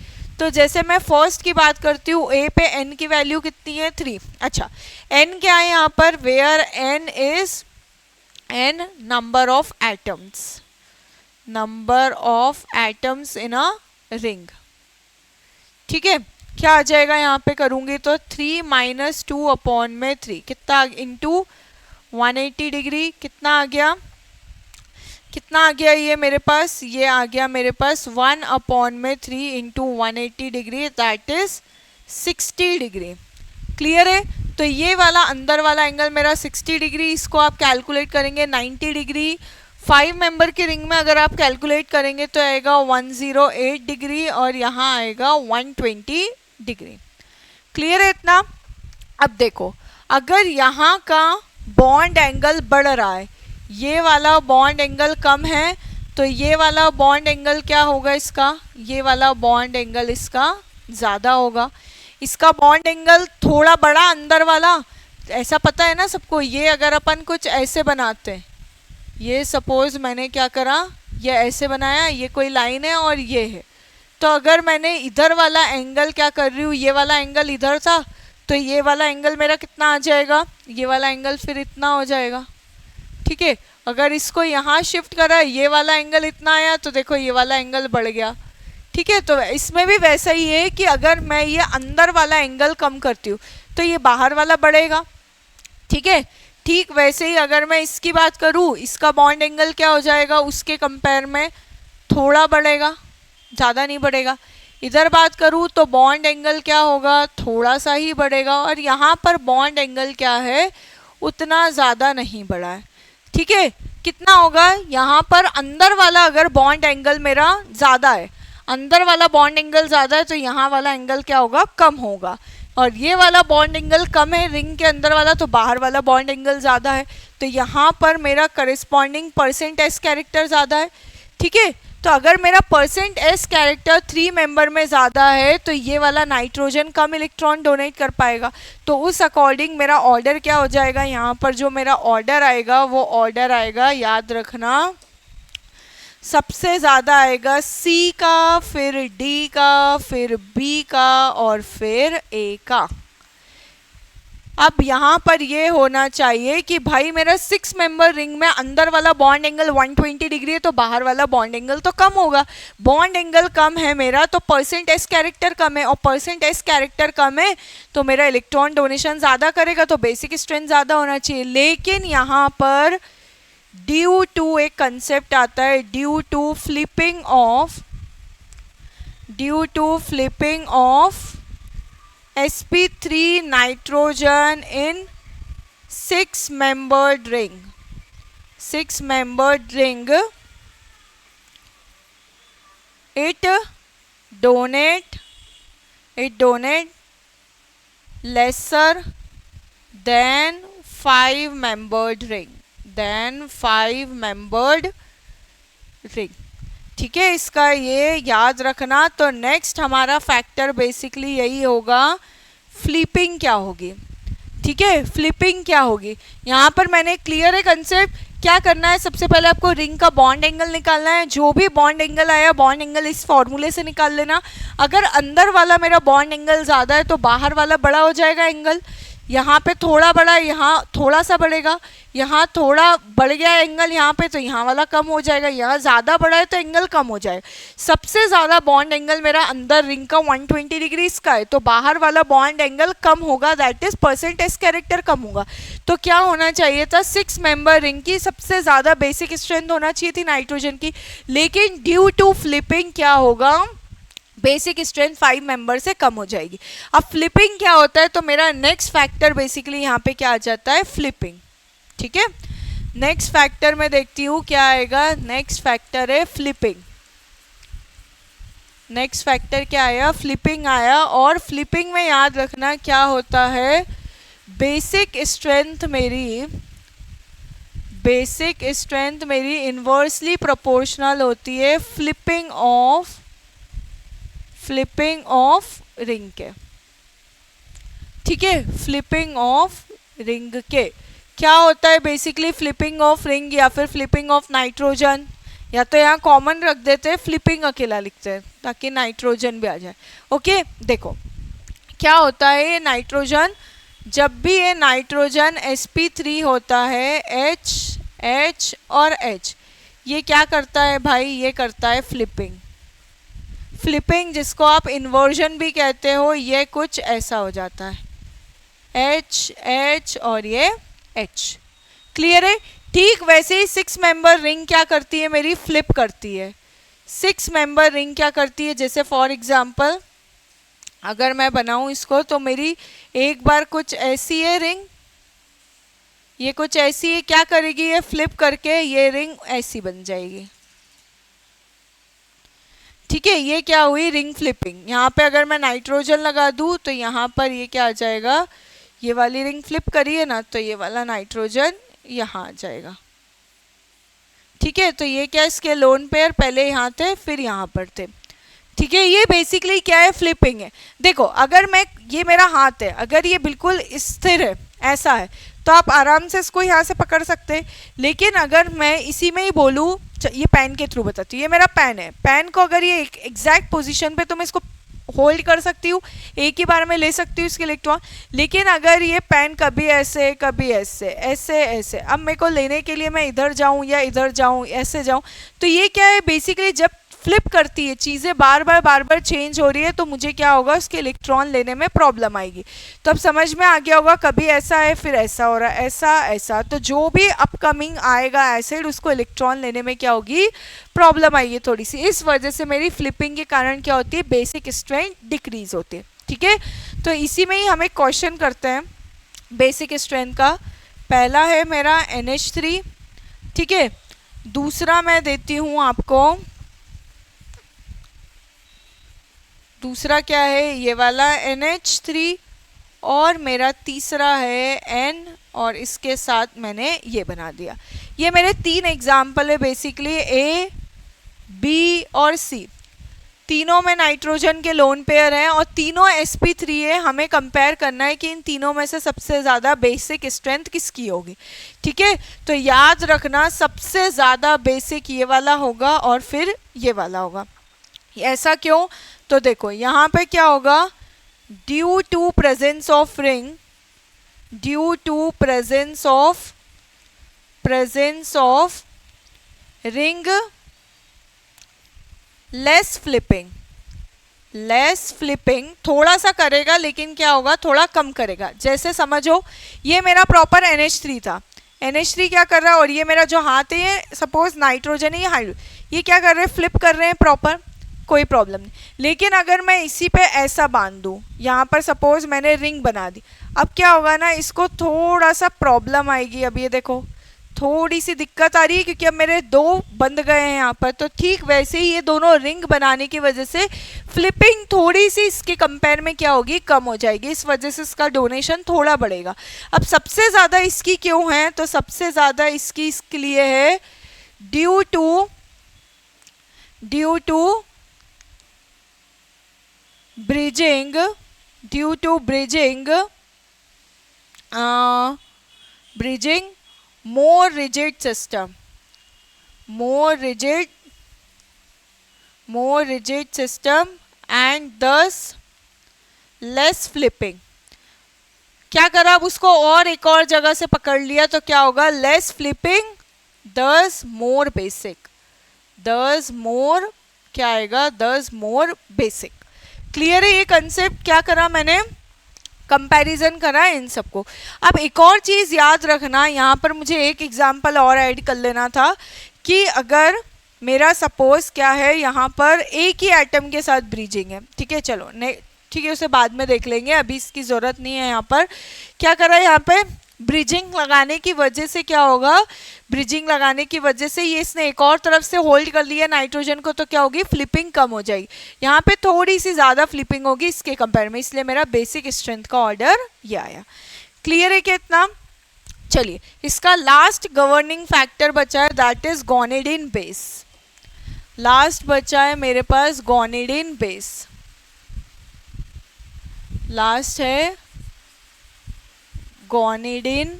तो जैसे मैं फर्स्ट की बात करती हूँ, a पे n की वैल्यू कितनी है 3। अच्छा, n क्या है यहाँ पर, where n is n number of atoms, number of atoms in a ring. ठीक है, क्या आ जाएगा यहाँ पे करूंगी तो 3 माइनस 2 अपॉन में 3 कितना इंटू 180 डिग्री कितना आ गया, कितना आ गया ये मेरे पास, ये आ गया मेरे पास 1 अपॉन में 3 into 180 degree that is 60 degree. Clear है, तो ये वाला अंदर वाला एंगल मेरा 60 डिग्री, इसको आप कैलकुलेट करेंगे 90 डिग्री। 5 मेंबर की रिंग में अगर आप कैलकुलेट करेंगे तो आएगा 108 डिग्री और यहाँ आएगा 120 डिग्री। क्लियर है इतना। अब देखो अगर यहाँ का बॉन्ड एंगल बढ़ रहा है, ये वाला बॉन्ड एंगल कम है, तो ये वाला बॉन्ड एंगल क्या होगा इसका, ये वाला बॉन्ड एंगल इसका ज़्यादा होगा। इसका बॉन्ड एंगल थोड़ा बड़ा अंदर वाला, ऐसा पता है ना सबको, ये अगर अपन कुछ ऐसे बनाते हैं, ये सपोज मैंने क्या करा, ये ऐसे बनाया, ये कोई लाइन है और ये है, तो अगर मैंने इधर वाला एंगल क्या कर रही हूँ, ये वाला एंगल इधर था, तो ये वाला एंगल मेरा कितना आ जाएगा, ये वाला एंगल फिर इतना हो जाएगा। ठीक है, अगर इसको यहाँ शिफ्ट करा, ये वाला एंगल इतना आया, तो देखो ये वाला एंगल बढ़ गया। ठीक है, तो इसमें भी वैसा ही है कि अगर मैं ये अंदर वाला एंगल कम करती हूँ तो ये बाहर वाला बढ़ेगा। ठीक है, ठीक वैसे ही अगर मैं इसकी बात करूँ, इसका बॉन्ड एंगल क्या हो जाएगा, उसके कंपेयर में थोड़ा बढ़ेगा, ज़्यादा नहीं बढ़ेगा। इधर बात करूँ तो बॉन्ड एंगल क्या होगा, थोड़ा सा ही बढ़ेगा, और यहाँ पर बॉन्ड एंगल क्या है, उतना ज़्यादा नहीं बढ़ा है। ठीक है, कितना होगा, यहाँ पर अंदर वाला अगर बॉन्ड एंगल मेरा ज़्यादा है, अंदर वाला बॉन्ड एंगल ज़्यादा है, तो यहाँ वाला एंगल क्या होगा, कम होगा। और ये वाला बॉन्ड एंगल कम है रिंग के अंदर वाला, तो बाहर वाला बॉन्ड एंगल ज़्यादा है, तो यहाँ पर मेरा करिस्पॉन्डिंग परसेंट एस कैरेक्टर ज़्यादा है। ठीक है, तो अगर मेरा परसेंट एस कैरेक्टर 3 मेंबर में ज़्यादा है, तो ये वाला नाइट्रोजन कम इलेक्ट्रॉन डोनेट कर पाएगा, तो उस अकॉर्डिंग मेरा ऑर्डर क्या हो जाएगा, यहाँ पर जो मेरा ऑर्डर आएगा वो ऑर्डर आएगा, याद रखना, सबसे ज़्यादा आएगा सी का, फिर डी का, फिर बी का और फिर ए का। अब यहाँ पर ये होना चाहिए कि भाई मेरा 6 मेंबर रिंग में अंदर वाला बॉन्ड एंगल 120 डिग्री है, तो बाहर वाला बॉन्ड एंगल तो कम होगा। बॉन्ड एंगल कम है मेरा, तो परसेंट एस कैरेक्टर कम है, और परसेंट एस कैरेक्टर कम है तो मेरा इलेक्ट्रॉन डोनेशन ज़्यादा करेगा, तो बेसिक स्ट्रेंथ ज़्यादा होना चाहिए। लेकिन यहाँ पर ड्यू टू एक कंसेप्ट आता है, due to flipping of sp3 nitrogen in 6 membered ring, it donate lesser than 5 membered ring, ठीक है, इसका ये याद रखना। तो नेक्स्ट हमारा फैक्टर बेसिकली यही होगा, फ्लिपिंग क्या होगी। ठीक है, फ्लिपिंग क्या होगी, यहाँ पर मैंने क्लियर है कंसेप्ट। क्या करना है, सबसे पहले आपको रिंग का बॉन्ड एंगल निकालना है, जो भी बॉन्ड एंगल आया बॉन्ड एंगल इस फॉर्मूले से निकाल लेना। अगर अंदर वाला मेरा बॉन्ड एंगल ज़्यादा है तो बाहर वाला बड़ा हो जाएगा एंगल, यहाँ पे थोड़ा बड़ा, यहाँ थोड़ा सा बढ़ेगा, यहाँ थोड़ा बढ़ गया एंगल यहाँ पे, तो यहाँ वाला कम हो जाएगा, यहाँ ज़्यादा बड़ा है तो एंगल कम हो जाएगा। सबसे ज़्यादा बॉन्ड एंगल मेरा अंदर रिंग का 120 डिग्री का है, तो बाहर वाला बॉन्ड एंगल कम होगा, that is percent S character कम होगा। तो क्या होना चाहिए था, 6 मेंबर रिंग की सबसे ज़्यादा बेसिक स्ट्रेंथ होना चाहिए थी नाइट्रोजन की, लेकिन ड्यू टू फ्लिपिंग क्या होगा, बेसिक स्ट्रेंथ 5 मेंबर से कम हो जाएगी। अब फ्लिपिंग क्या होता है, तो मेरा नेक्स्ट फैक्टर बेसिकली यहाँ पे क्या आ जाता है, फ्लिपिंग। ठीक है, नेक्स्ट फैक्टर में देखती हूँ क्या आएगा, नेक्स्ट फैक्टर है फ्लिपिंग। नेक्स्ट फैक्टर क्या आया, फ्लिपिंग आया। और फ्लिपिंग में याद रखना क्या होता है, बेसिक स्ट्रेंथ मेरी इन्वर्सली प्रोपोर्शनल होती है फ्लिपिंग ऑफ रिंग के। ठीक है, फ्लिपिंग ऑफ रिंग के क्या होता है, बेसिकली फ्लिपिंग ऑफ रिंग या फिर फ्लिपिंग ऑफ नाइट्रोजन, या तो यहाँ कॉमन रख देते हैं, फ्लिपिंग अकेला लिखते हैं ताकि नाइट्रोजन भी आ जाए। ओके, देखो क्या होता है, ये नाइट्रोजन, जब भी ये नाइट्रोजन sp3 होता है, H और H, ये क्या करता है भाई, ये करता है फ्लिपिंग। फ्लिपिंग जिसको आप इन्वर्जन भी कहते हो, ये कुछ ऐसा हो जाता है, एच एच और ये एच। क्लियर है? ठीक वैसे ही 6 मेंबर रिंग क्या करती है मेरी, फ्लिप करती है। 6 मेंबर रिंग क्या करती है, जैसे फॉर एग्जाम्पल अगर मैं बनाऊं इसको, तो मेरी एक बार कुछ ऐसी है रिंग, ये कुछ ऐसी है, क्या करेगी ये, फ्लिप करके ये रिंग ऐसी बन जाएगी। ठीक है, ये क्या हुई, रिंग फ्लिपिंग। यहाँ पे अगर मैं नाइट्रोजन लगा दूं तो यहाँ पर ये क्या आ जाएगा, ये वाली रिंग फ्लिप करिए ना, तो ये वाला नाइट्रोजन यहाँ आ जाएगा। ठीक है, तो ये क्या, इसके लोन पेयर पहले यहाँ थे फिर यहाँ पर थे। ठीक है, ये बेसिकली क्या है, फ्लिपिंग है। देखो अगर मैं, ये मेरा हाथ है, अगर ये बिल्कुल स्थिर है, ऐसा है, तो आप आराम से इसको यहाँ से पकड़ सकते हैं। लेकिन अगर मैं इसी में ही बोलूँ, ये पेन के थ्रू बताती हूँ, ये मेरा पेन है, पेन को अगर ये एक एग्जैक्ट पोजीशन पे, तो मैं इसको होल्ड कर सकती हूँ, एक ही बार में ले सकती हूँ इसके इलेक्ट्रॉन। लेकिन अगर ये पेन कभी ऐसे कभी ऐसे ऐसे ऐसे, अब मेरे को लेने के लिए मैं इधर जाऊँ या इधर जाऊँ, ऐसे जाऊँ, तो ये क्या है, बेसिकली जब फ्लिप करती है, चीज़ें बार बार चेंज हो रही है, तो मुझे क्या होगा, उसके इलेक्ट्रॉन लेने में प्रॉब्लम आएगी। तो अब समझ में आ गया होगा, कभी ऐसा है फिर ऐसा हो रहा है, ऐसा ऐसा, तो जो भी अपकमिंग आएगा एसिड, उसको इलेक्ट्रॉन लेने में क्या होगी, प्रॉब्लम आएगी थोड़ी सी। इस वजह से मेरी फ्लिपिंग के कारण क्या होती है, बेसिक स्ट्रेंथ डिक्रीज होती है। ठीक है, तो इसी में ही हम एक क्वेश्चन करते हैं बेसिक स्ट्रेंथ का। पहला है मेरा NH3, ठीक है, दूसरा मैं देती हूँ आपको, दूसरा क्या है, ये वाला NH3, और मेरा तीसरा है N, और इसके साथ मैंने ये बना दिया। ये मेरे 3 एग्जाम्पल है बेसिकली, A, B और C। तीनों में नाइट्रोजन के लोन पेयर हैं और तीनों sp3 है। हमें कंपेयर करना है कि इन तीनों में से सबसे ज़्यादा बेसिक स्ट्रेंथ किसकी होगी। ठीक है, तो याद रखना सबसे ज़्यादा बेसिक ये वाला होगा और फिर ये वाला होगा। ऐसा क्यों, तो देखो यहाँ पे क्या होगा, due to presence of ring, due to presence of ring, less flipping थोड़ा सा करेगा, लेकिन क्या होगा, थोड़ा कम करेगा। जैसे समझो ये मेरा प्रॉपर NH3 था, NH3 क्या कर रहा है, और ये मेरा जो हाथ है, ये सपोज नाइट्रोजन है, ये हाइड्रोजन, ये क्या कर रहे हैं, फ्लिप कर रहे हैं प्रॉपर, कोई प्रॉब्लम नहीं। लेकिन अगर मैं इसी पे ऐसा बांध दूँ, यहाँ पर सपोज मैंने रिंग बना दी, अब क्या होगा ना, इसको थोड़ा सा प्रॉब्लम आएगी। अब ये देखो थोड़ी सी दिक्कत आ रही है, क्योंकि अब मेरे 2 बंद गए हैं यहाँ पर। तो ठीक वैसे ही ये दोनों रिंग बनाने की वजह से फ्लिपिंग थोड़ी सी इसके कंपेयर में क्या होगी, कम हो जाएगी। इस वजह से इसका डोनेशन थोड़ा बढ़ेगा। अब सबसे ज़्यादा इसकी क्यों है, तो सबसे ज़्यादा इसकी इसके लिए है due to bridging more rigid system and thus less flipping। क्या करा, अब उसको और एक और जगह से पकड़ लिया, तो क्या होगा, less flipping thus more basic, क्या आएगा, thus more basic। क्लियर है ये कंसेप्ट, क्या करा मैंने, कंपैरिजन करा है इन सबको। अब एक और चीज़ याद रखना, यहाँ पर मुझे एक एग्जांपल और ऐड कर लेना था कि अगर मेरा सपोज क्या है, यहाँ पर एक ही एटम के साथ ब्रीजिंग है, ठीक है, चलो नहीं ठीक है, उसे बाद में देख लेंगे, अभी इसकी ज़रूरत नहीं है। यहाँ पर क्या करा, यहाँ पे ब्रिजिंग लगाने की वजह से क्या होगा, ब्रिजिंग लगाने की वजह से ये इसने एक और तरफ से होल्ड कर लिया नाइट्रोजन को, तो क्या होगी, फ्लिपिंग कम हो जाएगी। यहाँ पे थोड़ी सी ज़्यादा फ्लिपिंग होगी इसके कंपेयर में, इसलिए मेरा बेसिक स्ट्रेंथ का ऑर्डर ये आया। क्लियर है क्या इतना? चलिए, इसका लास्ट गवर्निंग फैक्टर बचा है, दैट इज गॉनिडीन बेस। लास्ट बचा है मेरे पास गॉनिडीन बेस, लास्ट है गॉनिडीन,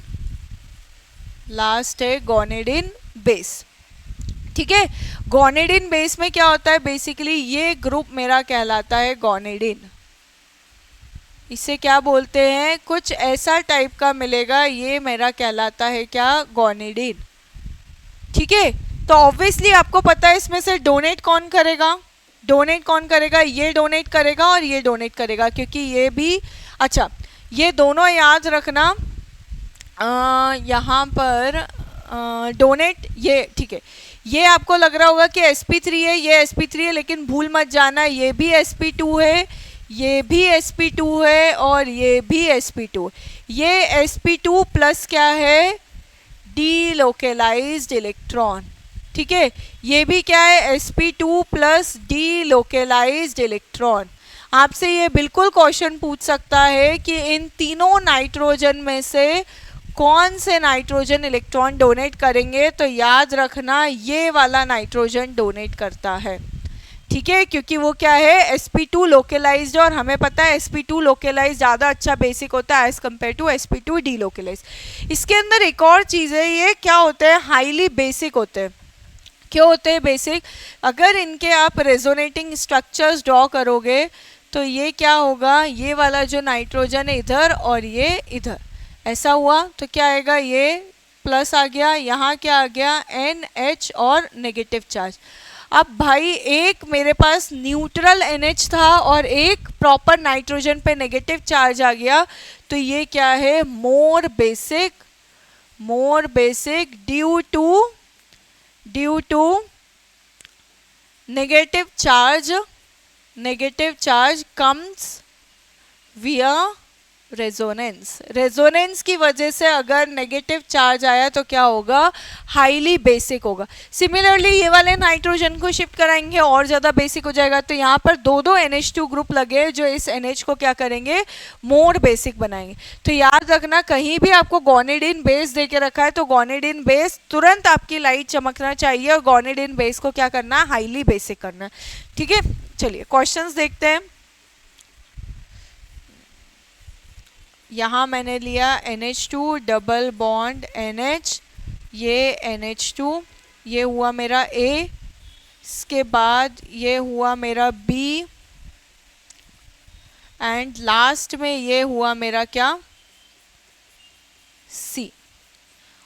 लास्ट है गॉनिडीन बेस। ठीक है, गॉनिडीन बेस में क्या होता है, बेसिकली ये ग्रुप मेरा कहलाता है गॉनिडीन। इसे क्या बोलते हैं, कुछ ऐसा टाइप का मिलेगा, ये मेरा कहलाता है क्या, गॉनिडीन। ठीक है, तो ऑब्वियसली आपको पता है इसमें से डोनेट कौन करेगा, डोनेट कौन करेगा, ये डोनेट करेगा और ये डोनेट करेगा, क्योंकि ये भी, अच्छा ये दोनों याद रखना, यहाँ पर डोनेट ये ठीक है, ये आपको लग रहा होगा कि sp3 है, ये sp3 है, लेकिन भूल मत जाना ये भी sp2 है, ये भी sp2 है और ये भी sp2। ये sp2 प्लस क्या है, डीलोकेलाइज्ड इलेक्ट्रॉन, ठीक है, ये भी क्या है, sp2 प्लस डीलोकेलाइज्ड इलेक्ट्रॉन। आपसे ये बिल्कुल क्वेश्चन पूछ सकता है कि इन तीनों नाइट्रोजन में से कौन से नाइट्रोजन इलेक्ट्रॉन डोनेट करेंगे, तो याद रखना ये वाला नाइट्रोजन डोनेट करता है, ठीक है, क्योंकि वो क्या है, sp2 लोकेलाइज्ड, और हमें पता है sp2 लोकेलाइज्ड ज़्यादा अच्छा बेसिक होता है एज कम्पेयर टू sp2 डीलोकेलाइज्ड। इसके अंदर एक और चीज़ है, ये क्या होते हैं, हाईली बेसिक होते हैं। क्यों होते हैं बेसिक, अगर इनके आप रेजोनेटिंग स्ट्रक्चर्स ड्रॉ करोगे तो ये क्या होगा, ये वाला जो नाइट्रोजन है इधर और ये इधर, ऐसा हुआ तो क्या आएगा, ये प्लस आ गया, यहाँ क्या आ गया, NH और नेगेटिव चार्ज। अब भाई एक मेरे पास न्यूट्रल NH था और एक प्रॉपर नाइट्रोजन पे नेगेटिव चार्ज आ गया, तो ये क्या है, more basic due to negative charge comes via resonance की वजह से अगर नेगेटिव चार्ज आया तो क्या होगा, हाईली बेसिक होगा। सिमिलरली ये वाले नाइट्रोजन को शिफ्ट कराएंगे और ज़्यादा बेसिक हो जाएगा, तो यहाँ पर दो NH2 ग्रुप लगे जो इस NH को क्या करेंगे, मोर बेसिक बनाएंगे। तो याद रखना कहीं भी आपको गोनेडिन बेस दे के रखा है तो गोनेडिन बेस तुरंत आपकी लाइट चमकना चाहिए और गोनेडिन बेस को क्या करना है, हाईली बेसिक करना है, ठीक है। चलिए क्वेश्चंस देखते हैं। यहाँ मैंने लिया NH2 डबल बॉन्ड NH, ये NH2, ये हुआ मेरा A, इसके बाद ये हुआ मेरा B एंड लास्ट में ये हुआ मेरा क्या, C।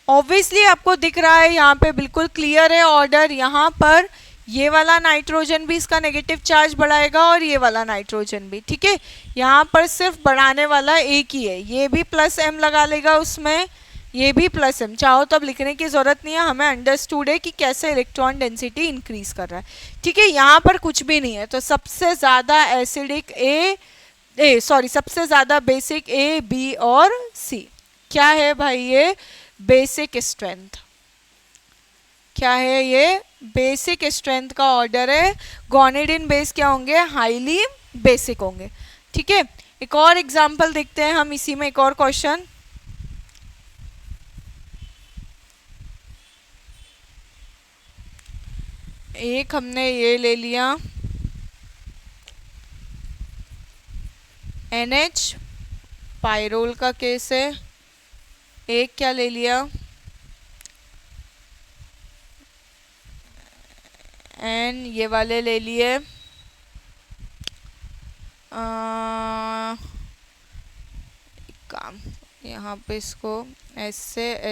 ऑब्वियसली आपको दिख रहा है यहाँ पे बिल्कुल क्लियर है ऑर्डर, यहाँ पर ये वाला नाइट्रोजन भी इसका नेगेटिव चार्ज बढ़ाएगा और ये वाला नाइट्रोजन भी, ठीक है, यहाँ पर सिर्फ बढ़ाने वाला एक ही है, ये भी प्लस M लगा लेगा उसमें, ये भी प्लस M, चाहो तो अब लिखने की जरूरत नहीं है, हमें अंडरस्टूड है कि कैसे इलेक्ट्रॉन डेंसिटी इंक्रीज कर रहा है, ठीक है। यहाँ पर कुछ भी नहीं है, तो सबसे ज़्यादा एसिडिक सबसे ज़्यादा बेसिक A, B और C। क्या है भाई ये, बेसिक स्ट्रेंथ, क्या है ये, बेसिक स्ट्रेंथ का ऑर्डर है। गोनेडिन बेस क्या होंगे, हाईली बेसिक होंगे, ठीक है। एक और एग्जांपल देखते हैं हम इसी में, एक और क्वेश्चन। एक हमने ये ले लिया NH, पायरोल का केस है, एक क्या ले लिया एन, ये वाले ले लिए काम, यहाँ पे इसको एस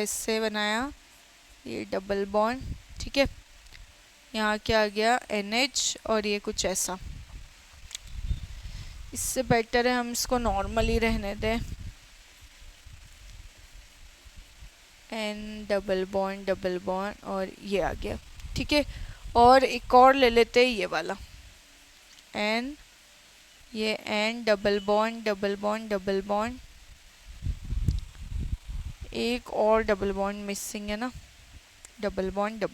से बनाया, ये डबल बॉन्ड, ठीक है, यहाँ क्या आ गया NH और ये कुछ ऐसा। इससे बेटर है हम इसको नॉर्मली रहने दें, N डबल बॉन्ड और ये आ गया, ठीक है। और एक और ले लेते हैं ये वाला N, ये N डबल बॉन्ड, एक और डबल बॉन्ड मिसिंग है ना, डबल बॉन्ड,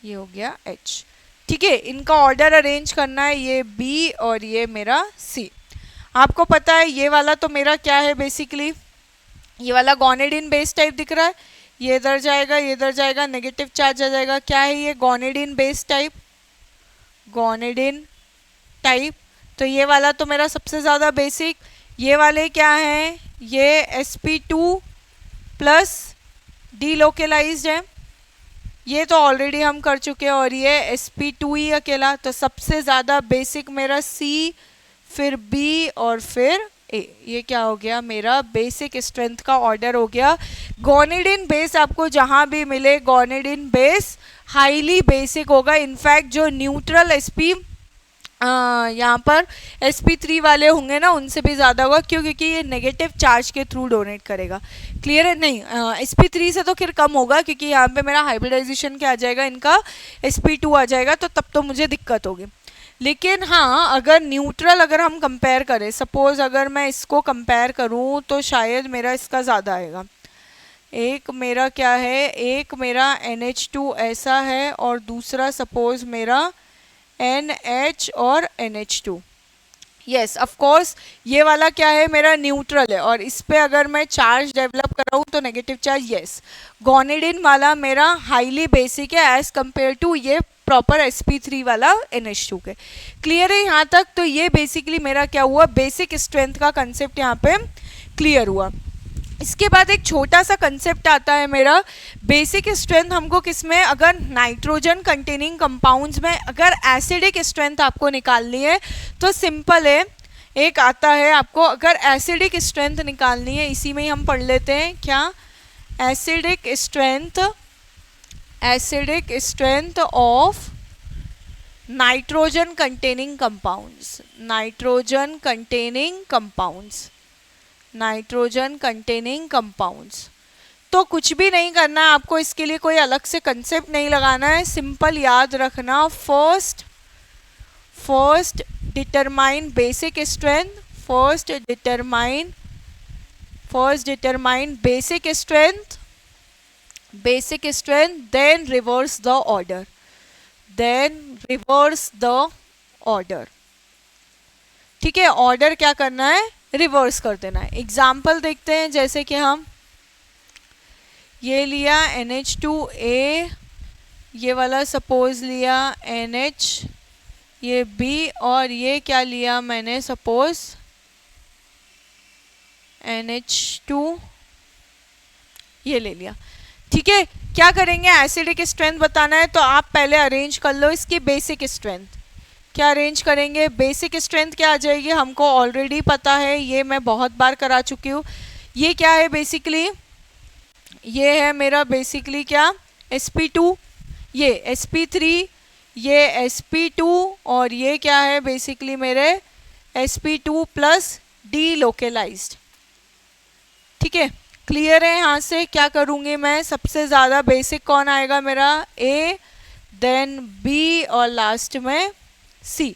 ये हो गया H, ठीक है। इनका ऑर्डर अरेंज करना है, ये B और ये मेरा C। आपको पता है ये वाला तो मेरा क्या है, बेसिकली ये वाला गोनेडिन बेस टाइप दिख रहा है, ये इधर जाएगा, ये इधर जाएगा, नेगेटिव चार्ज आ जाएगा, क्या है ये, गोनेडिन बेस टाइप, तो ये वाला तो मेरा सबसे ज़्यादा बेसिक। ये वाले क्या हैं, ये sp2 प्लस डीलोकेलाइज्ड है, ये तो ऑलरेडी हम कर चुके हैं, और ये sp2 ही अकेला, तो सबसे ज़्यादा बेसिक मेरा C, फिर B और फिर ए, ये क्या हो गया मेरा बेसिक स्ट्रेंथ का ऑर्डर हो गया। गोनिडिन बेस आपको जहां भी मिले गोनिडिन बेस हाईली बेसिक होगा। इनफैक्ट जो न्यूट्रल एसपी यहाँ पर sp3 वाले होंगे ना उनसे भी ज़्यादा होगा। क्यों? क्योंकि ये नेगेटिव चार्ज के थ्रू डोनेट करेगा। क्लियर है? नहीं, sp3 से तो फिर कम होगा क्योंकि यहाँ पे मेरा हाइब्रिडाइजेशन क्या आ जाएगा, इनका sp2 आ जाएगा, तो तब तो मुझे दिक्कत होगी। लेकिन हाँ, अगर न्यूट्रल अगर हम कंपेयर करें, सपोज अगर मैं इसको कंपेयर करूँ तो शायद मेरा इसका ज़्यादा आएगा। एक मेरा क्या है, एक मेरा NH2 ऐसा है और दूसरा सपोज मेरा NH और NH2। यस ऑफ कोर्स ये वाला क्या है मेरा न्यूट्रल है और इस पे अगर मैं चार्ज डेवलप कराऊँ तो नेगेटिव चार्ज। यस, गोनिडिन वाला मेरा हाईली बेसिक है एज कंपेयर टू ये प्रॉपर sp3 वाला NH2 के। क्लियर है यहाँ तक? तो ये बेसिकली मेरा क्या हुआ, बेसिक स्ट्रेंथ का कंसेप्ट यहाँ पे क्लियर हुआ। इसके बाद एक छोटा सा कंसेप्ट आता है मेरा बेसिक स्ट्रेंथ। हमको किसमें, अगर नाइट्रोजन कंटेनिंग कंपाउंड्स में अगर एसिडिक स्ट्रेंथ आपको निकालनी है तो सिंपल है, एक आता है आपको, अगर एसिडिक स्ट्रेंथ निकालनी है इसी में ही हम पढ़ लेते हैं क्या, acidic strength of nitrogen containing compounds, nitrogen containing compounds. तो कुछ भी नहीं करना है आपको, इसके लिए कोई अलग से कंसेप्ट नहीं लगाना है, सिंपल याद रखना, first determine basic strength, first determine basic strength, then reverse the order. ठीक है, ऑर्डर क्या करना है, रिवर्स कर देना है। एग्जाम्पल देखते हैं, जैसे कि हम ये लिया NH2A, ये वाला सपोज लिया NH, ये B, और ये क्या लिया मैंने सपोज NH2, ये ले लिया। ठीक है, क्या करेंगे, एसिडिक स्ट्रेंथ बताना है तो आप पहले अरेंज कर लो इसकी बेसिक स्ट्रेंथ। क्या अरेंज करेंगे, बेसिक स्ट्रेंथ क्या आ जाएगी, हमको ऑलरेडी पता है, ये मैं बहुत बार करा चुकी हूँ। ये क्या है बेसिकली, ये है मेरा बेसिकली क्या, sp2, ये sp3, ये sp2, और ये क्या है बेसिकली मेरे sp2 प्लस डीलोकेलाइज्ड। ठीक है, क्लियर है? यहाँ से क्या करूँगी मैं, सबसे ज़्यादा बेसिक कौन आएगा मेरा, A, देन B और लास्ट में C।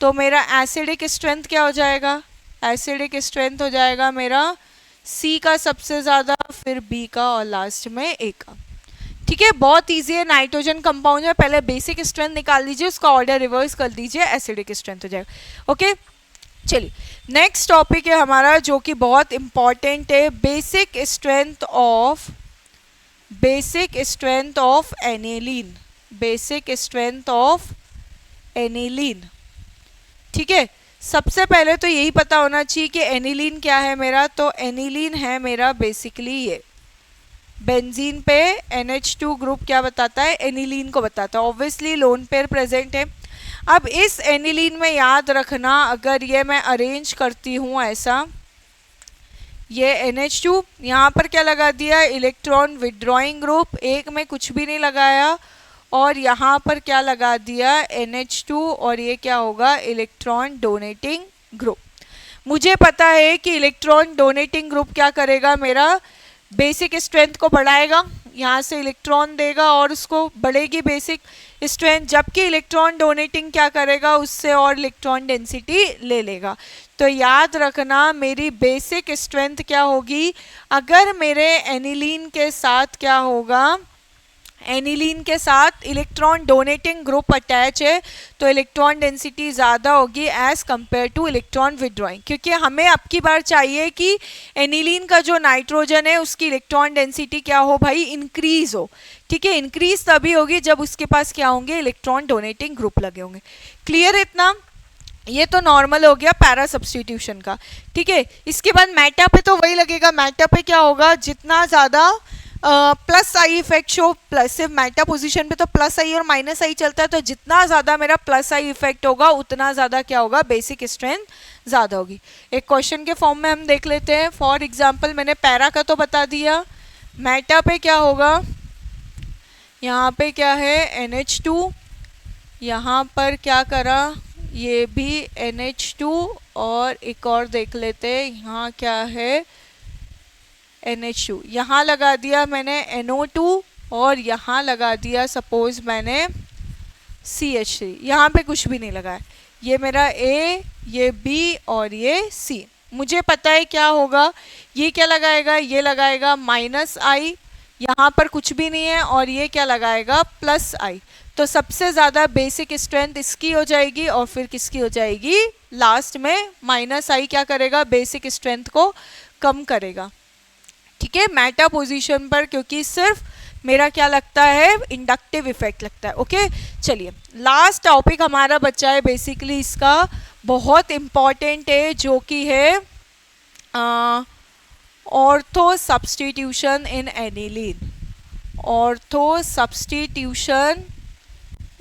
तो मेरा एसिडिक स्ट्रेंथ क्या हो जाएगा, एसिडिक स्ट्रेंथ हो जाएगा मेरा C का सबसे ज़्यादा, फिर B का और लास्ट में A का। ठीक है, बहुत इजी है। नाइट्रोजन कंपाउंड में पहले बेसिक स्ट्रेंथ निकाल लीजिए, उसका ऑर्डर रिवर्स कर दीजिए, एसिडिक स्ट्रेंथ हो जाएगा। ओके, चलिए नेक्स्ट टॉपिक है हमारा जो कि बहुत इंपॉर्टेंट है, basic strength of aniline, basic strength of aniline. ठीक है, सबसे पहले तो यही पता होना चाहिए कि एनिलीन क्या है मेरा, तो एनिलीन है मेरा बेसिकली ये बेंजीन पे NH2 ग्रुप क्या बताता है, एनिलीन को बताता है। ऑब्वियसली लोन पेयर प्रेजेंट है। अब इस एनिलीन में याद रखना, अगर ये मैं अरेंज करती हूँ ऐसा, ये NH2 यहाँ पर क्या लगा दिया, इलेक्ट्रॉन विड्रॉइंग ग्रुप, एक में कुछ भी नहीं लगाया, और यहाँ पर क्या लगा दिया NH2, और ये क्या होगा, इलेक्ट्रॉन डोनेटिंग ग्रुप। मुझे पता है कि इलेक्ट्रॉन डोनेटिंग ग्रुप क्या करेगा, मेरा बेसिक स्ट्रेंथ को बढ़ाएगा, यहाँ से इलेक्ट्रॉन देगा और उसको बढ़ेगी बेसिक स्ट्रेंथ, जबकि इलेक्ट्रॉन डोनेटिंग क्या करेगा, उससे और इलेक्ट्रॉन डेंसिटी ले लेगा। तो याद रखना मेरी बेसिक स्ट्रेंथ क्या होगी, अगर मेरे एनिलीन के साथ क्या होगा, एनिलीन के साथ इलेक्ट्रॉन डोनेटिंग ग्रुप अटैच है तो इलेक्ट्रॉन डेंसिटी ज़्यादा होगी as compared to electron withdrawing, क्योंकि हमें अब की बार चाहिए कि एनिलीन का जो नाइट्रोजन है उसकी इलेक्ट्रॉन डेंसिटी क्या हो भाई, इंक्रीज हो। ठीक है, इंक्रीज तभी होगी जब उसके पास क्या होंगे, इलेक्ट्रॉन डोनेटिंग ग्रुप लगे होंगे। क्लियर है इतना? ये तो नॉर्मल हो गया पैरा सब्स्टिट्यूशन का। ठीक है, इसके बाद मेटा पे तो वही लगेगा, मेटा पे क्या होगा, जितना ज़्यादा plus I effect show, plus सिर्फ मेटा पोजीशन पे तो प्लस आई और माइनस आई चलता है, तो जितना ज़्यादा मेरा प्लस आई इफेक्ट होगा उतना ज़्यादा क्या होगा, बेसिक स्ट्रेंथ ज़्यादा होगी। एक क्वेश्चन के फॉर्म में हम देख लेते हैं। फॉर एग्जांपल मैंने पैरा का तो बता दिया, मेटा पे क्या होगा, यहाँ पे क्या है NH2, यहाँ पर क्या करा, ये भी NH2, और एक और देख लेते हैं, यहाँ क्या है NH2, यहाँ लगा दिया मैंने NO2 और यहाँ लगा दिया सपोज मैंने CH3, यहाँ पे कुछ भी नहीं लगा है। ये मेरा A, ये B और ये C। मुझे पता है क्या होगा, ये क्या लगाएगा, ये लगाएगा -I, यहाँ पर कुछ भी नहीं है, और ये क्या लगाएगा +I। तो सबसे ज़्यादा बेसिक स्ट्रेंथ इसकी हो जाएगी, और फिर किसकी हो जाएगी, लास्ट में -I क्या करेगा, बेसिक स्ट्रेंथ को कम करेगा। ठीक है, मेटा पोजीशन पर, क्योंकि सिर्फ मेरा क्या लगता है, इंडक्टिव इफेक्ट लगता है। ओके, चलिए लास्ट टॉपिक हमारा बच्चा है, बेसिकली इसका बहुत इम्पॉर्टेंट है, जो कि है ortho substitution in aniline. Ortho substitution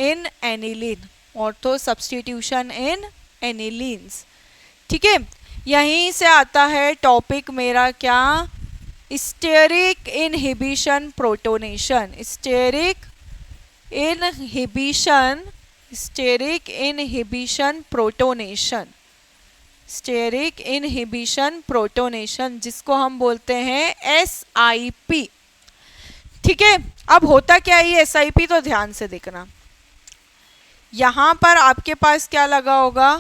in aniline, ortho substitution in anilines. ठीक है, यहीं से आता है टॉपिक मेरा क्या, steric inhibition protonation. Steric inhibition, steric inhibition protonation, steric inhibition protonation, जिसको हम बोलते हैं SIP। ठीक है, अब होता क्या है ये SIP, तो ध्यान से देखना, यहाँ पर आपके पास क्या लगा होगा,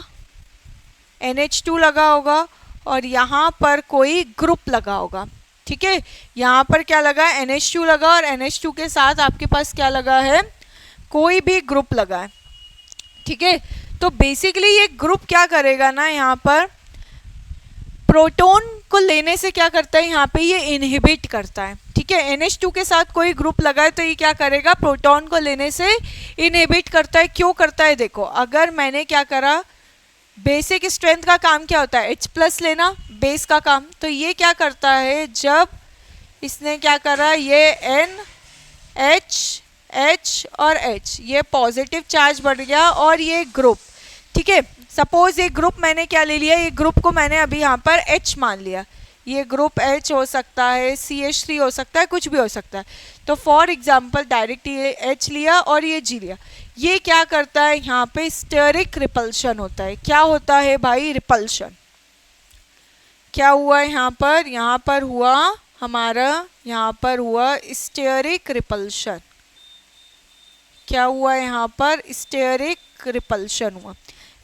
NH2 लगा होगा, और यहाँ पर कोई ग्रुप लगा होगा। ठीक है, यहाँ पर क्या लगा, NH2 लगा, और NH2 के साथ आपके पास क्या लगा है, कोई भी ग्रुप लगा है। ठीक है, तो बेसिकली ये ग्रुप क्या करेगा ना, यहाँ पर प्रोटॉन को लेने से क्या करता है, यहाँ पे ये इनहिबिट करता है। ठीक है, NH2 के साथ कोई ग्रुप लगा है, तो ये क्या करेगा, प्रोटॉन को लेने से इनहिबिट करता है। क्यों करता है, देखो, अगर मैंने क्या करा, बेसिक स्ट्रेंथ का काम क्या होता है, H+ लेना, बेस का काम। तो ये क्या करता है, जब इसने क्या करा, ये N H H और H, ये पॉजिटिव चार्ज बढ़ गया, और ये ग्रुप, ठीक है, सपोज ये ग्रुप मैंने क्या ले लिया, ये ग्रुप को मैंने अभी यहाँ पर H मान लिया, ये ग्रुप H हो सकता है, CH3 हो सकता है, कुछ भी हो सकता है। तो फॉर एग्जांपल डायरेक्ट ये H लिया और ये G लिया, ये क्या करता है, यहाँ पे स्टेरिक रिपल्शन होता है। क्या होता है भाई, रिपल्शन। क्या हुआ यहाँ पर हुआ हमारा, यहाँ पर हुआ स्टेरिक रिपल्शन। क्या हुआ यहाँ पर, स्टेरिक रिपल्शन हुआ।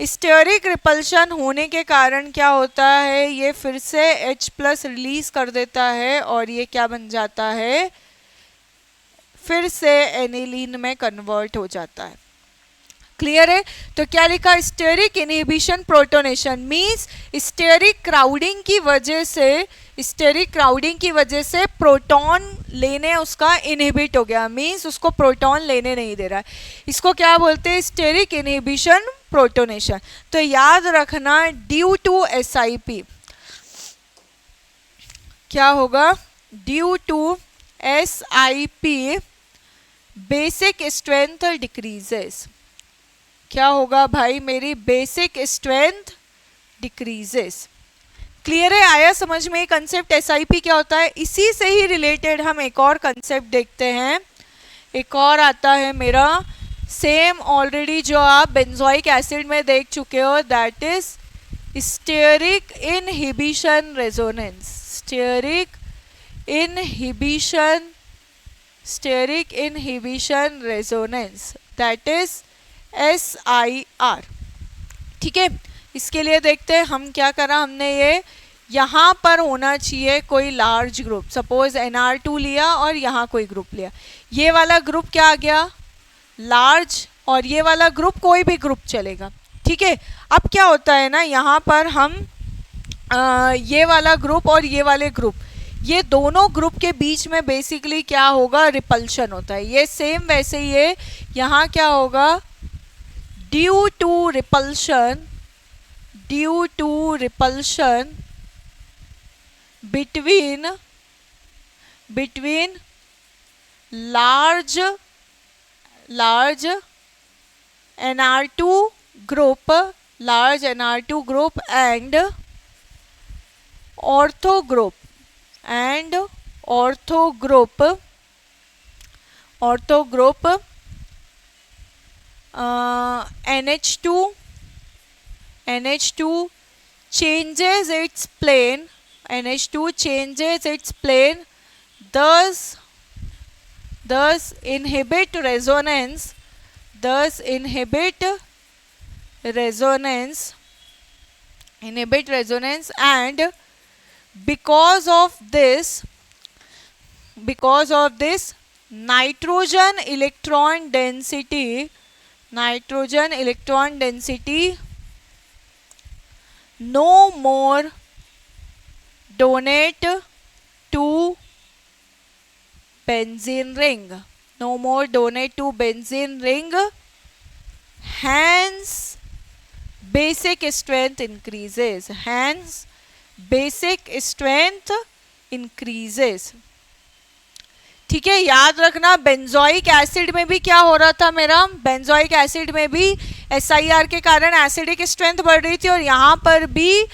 स्टेरिक रिपल्शन होने के कारण क्या होता है, ये फिर से H+ रिलीज कर देता है, और ये क्या बन जाता है, फिर से एनिलीन में कन्वर्ट हो जाता है। क्लियर है, तो क्या लिखा, steric inhibition protonation means steric crowding की वजह से, स्टेरिक क्राउडिंग की वजह से प्रोटॉन लेने उसका इनहिबिट हो गया, मींस उसको प्रोटॉन लेने नहीं दे रहा है। इसको क्या बोलते हैं, स्टेरिक इनहिबिशन प्रोटोनेशन। तो याद रखना, ड्यू टू SIP क्या होगा, due to SIP basic strength decreases. क्या होगा भाई, मेरी बेसिक स्ट्रेंथ डिक्रीजेस। क्लियर है, आया समझ में कंसेप्ट SIP क्या होता है। इसी से ही रिलेटेड हम एक और कंसेप्ट देखते हैं, एक और आता है मेरा सेम, ऑलरेडी जो आप बेंजोइक एसिड में देख चुके हो, that is steric inhibition resonance. Steric inhibition, steric inhibition resonance, that is SIR। ठीक है, इसके लिए देखते हैं हम क्या करा, हमने ये यहाँ पर होना चाहिए कोई लार्ज ग्रुप, सपोज NR2 लिया और यहाँ कोई ग्रुप लिया, ये वाला ग्रुप क्या आ गया, लार्ज, और ये वाला ग्रुप कोई भी ग्रुप चलेगा। ठीक है, अब क्या होता है ना, यहाँ पर हम ये वाला ग्रुप और ये वाले ग्रुप, ये दोनों ग्रुप के बीच में बेसिकली क्या होगा, रिपल्शन होता है। ये सेम वैसे ही है, यहाँ क्या होगा, due to repulsion, due to repulsion between large NR2 group large NR2 group and ortho group NH2 changes its plane, thus inhibit resonance, and because of this nitrogen electron density no more donate to benzene ring, hence basic strength increases. ठीक है, याद रखना benzoic acid में भी क्या हो रहा था मेरा, बेंजोइक एसिड में भी SIR के कारण एसिडिक स्ट्रेंथ बढ़ रही थी, और यहाँ पर भी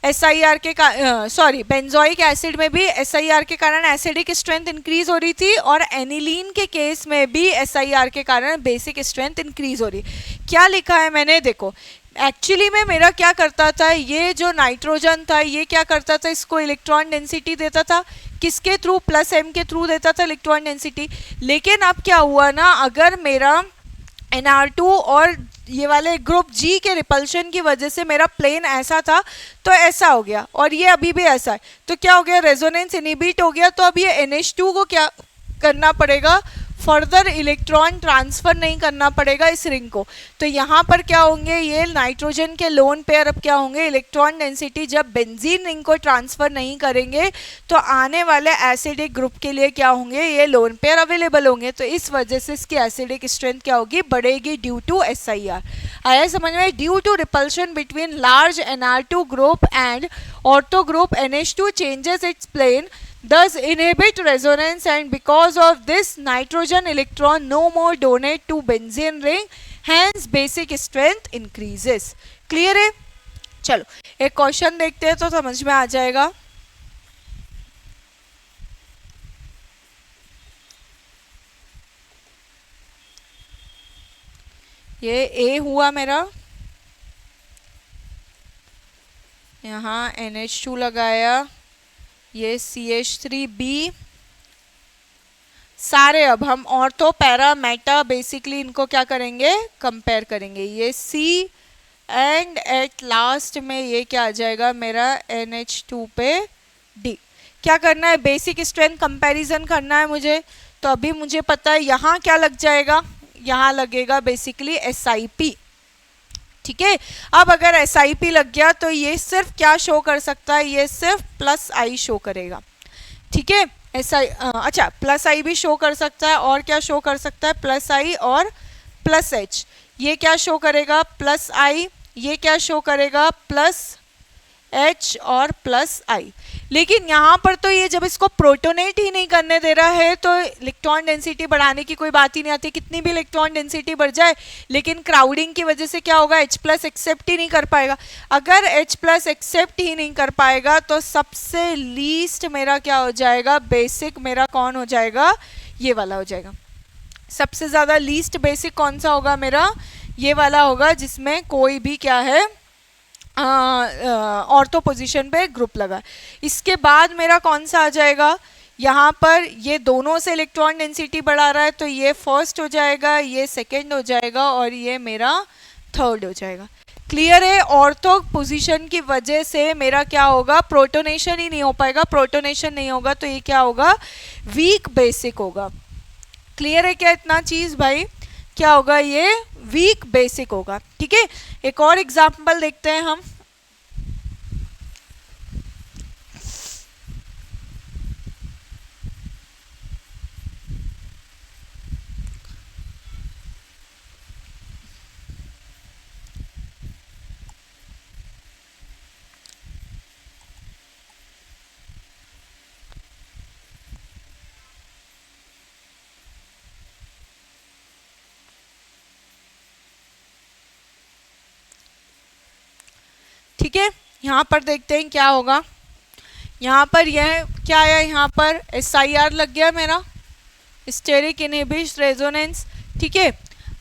बेंजोइक एसिड में भी SIR के कारण एसिडिक स्ट्रेंथ इंक्रीज हो रही थी, और एनिलीन के केस में भी SIR के कारण बेसिक स्ट्रेंथ इंक्रीज हो रही. क्या लिखा है मैंने, देखो एक्चुअली में मेरा क्या करता था, ये जो नाइट्रोजन था ये क्या करता था, इसको इलेक्ट्रॉन डेंसिटी देता था, किसके थ्रू, प्लस m के थ्रू देता था इलेक्ट्रॉन डेंसिटी. लेकिन अब क्या हुआ ना, अगर मेरा NR2 और ये वाले ग्रुप G के रिपल्शन की वजह से मेरा प्लेन ऐसा था तो ऐसा हो गया, और ये अभी भी ऐसा है, तो क्या हो गया, रेजोनेंस इनहिबिट हो गया. तो अब ये NH2 को क्या करना पड़ेगा, फर्दर इलेक्ट्रॉन ट्रांसफर नहीं करना पड़ेगा इस रिंग को. तो यहाँ पर क्या होंगे, ये नाइट्रोजन के लोन पेयर अब क्या होंगे, इलेक्ट्रॉन डेंसिटी जब बेंजीन रिंग को ट्रांसफर नहीं करेंगे तो आने वाले एसिडिक ग्रुप के लिए क्या होंगे, ये लोन पेयर अवेलेबल होंगे. तो इस वजह से इसकी एसिडिक स्ट्रेंथ क्या होगी, बढ़ेगी ड्यू टू SIR. आया समझ में, due to repulsion between large NR2 group and ortho group NH2 changes its plane, thus inhibit resonance, and because of this nitrogen electron no more donate to benzene ring, hence basic strength increases. Clear है. चलो एक question देखते हैं तो समझ में आ जाएगा. ये A हुआ मेरा, यहाँ NH2 लगाया, ये CH3B, सारे अब हम ऑर्थो पैरा मेटा बेसिकली इनको क्या करेंगे, कंपेयर करेंगे. ये C एंड एट लास्ट में ये क्या आ जाएगा मेरा NH2 पे D. क्या करना है, बेसिक स्ट्रेंथ कंपैरिजन करना है मुझे. तो अभी मुझे पता है यहाँ क्या लग जाएगा, यहाँ लगेगा बेसिकली SIP. ठीक है, अब अगर SIP लग गया तो ये सिर्फ क्या शो कर सकता है, ये सिर्फ प्लस I शो करेगा. ठीक है, अच्छा प्लस I भी शो कर सकता है, और क्या शो कर सकता है, प्लस I और प्लस H. ये क्या शो करेगा, प्लस I, ये क्या शो करेगा, प्लस H और प्लस I. लेकिन यहाँ पर तो ये जब इसको प्रोटोनेट ही नहीं करने दे रहा है तो इलेक्ट्रॉन डेंसिटी बढ़ाने की कोई बात ही नहीं आती. कितनी भी इलेक्ट्रॉन डेंसिटी बढ़ जाए लेकिन क्राउडिंग की वजह से क्या होगा, H प्लस एक्सेप्ट ही नहीं कर पाएगा. अगर H प्लस एक्सेप्ट ही नहीं कर पाएगा तो सबसे लीस्ट मेरा क्या हो जाएगा, बेसिक मेरा कौन हो जाएगा, ये वाला हो जाएगा. सबसे ज़्यादा लीस्ट बेसिक कौन सा होगा मेरा, ये वाला होगा जिसमें कोई भी क्या है, ऑर्थो पोजीशन पे ग्रुप लगा. इसके बाद मेरा कौन सा आ जाएगा, यहाँ पर ये दोनों से इलेक्ट्रॉन डेंसिटी बढ़ा रहा है तो ये फर्स्ट हो जाएगा, ये सेकंड हो जाएगा, और ये मेरा थर्ड हो जाएगा. क्लियर है. ऑर्थो पोजीशन की वजह से मेरा क्या होगा, प्रोटोनेशन ही नहीं हो पाएगा. प्रोटोनेशन नहीं होगा तो ये क्या होगा, वीक बेसिक होगा. क्लियर है क्या इतना चीज भाई, क्या होगा, ये वीक बेसिक होगा. ठीक है, एक और एग्जांपल देखते हैं हम. ठीक है, यहाँ पर देखते हैं क्या होगा। यहाँ पर यह क्या आया, यहाँ पर SIR लग गया मेरा, स्टेरिक इनहिबिशन रेजोनेंस। ठीक है,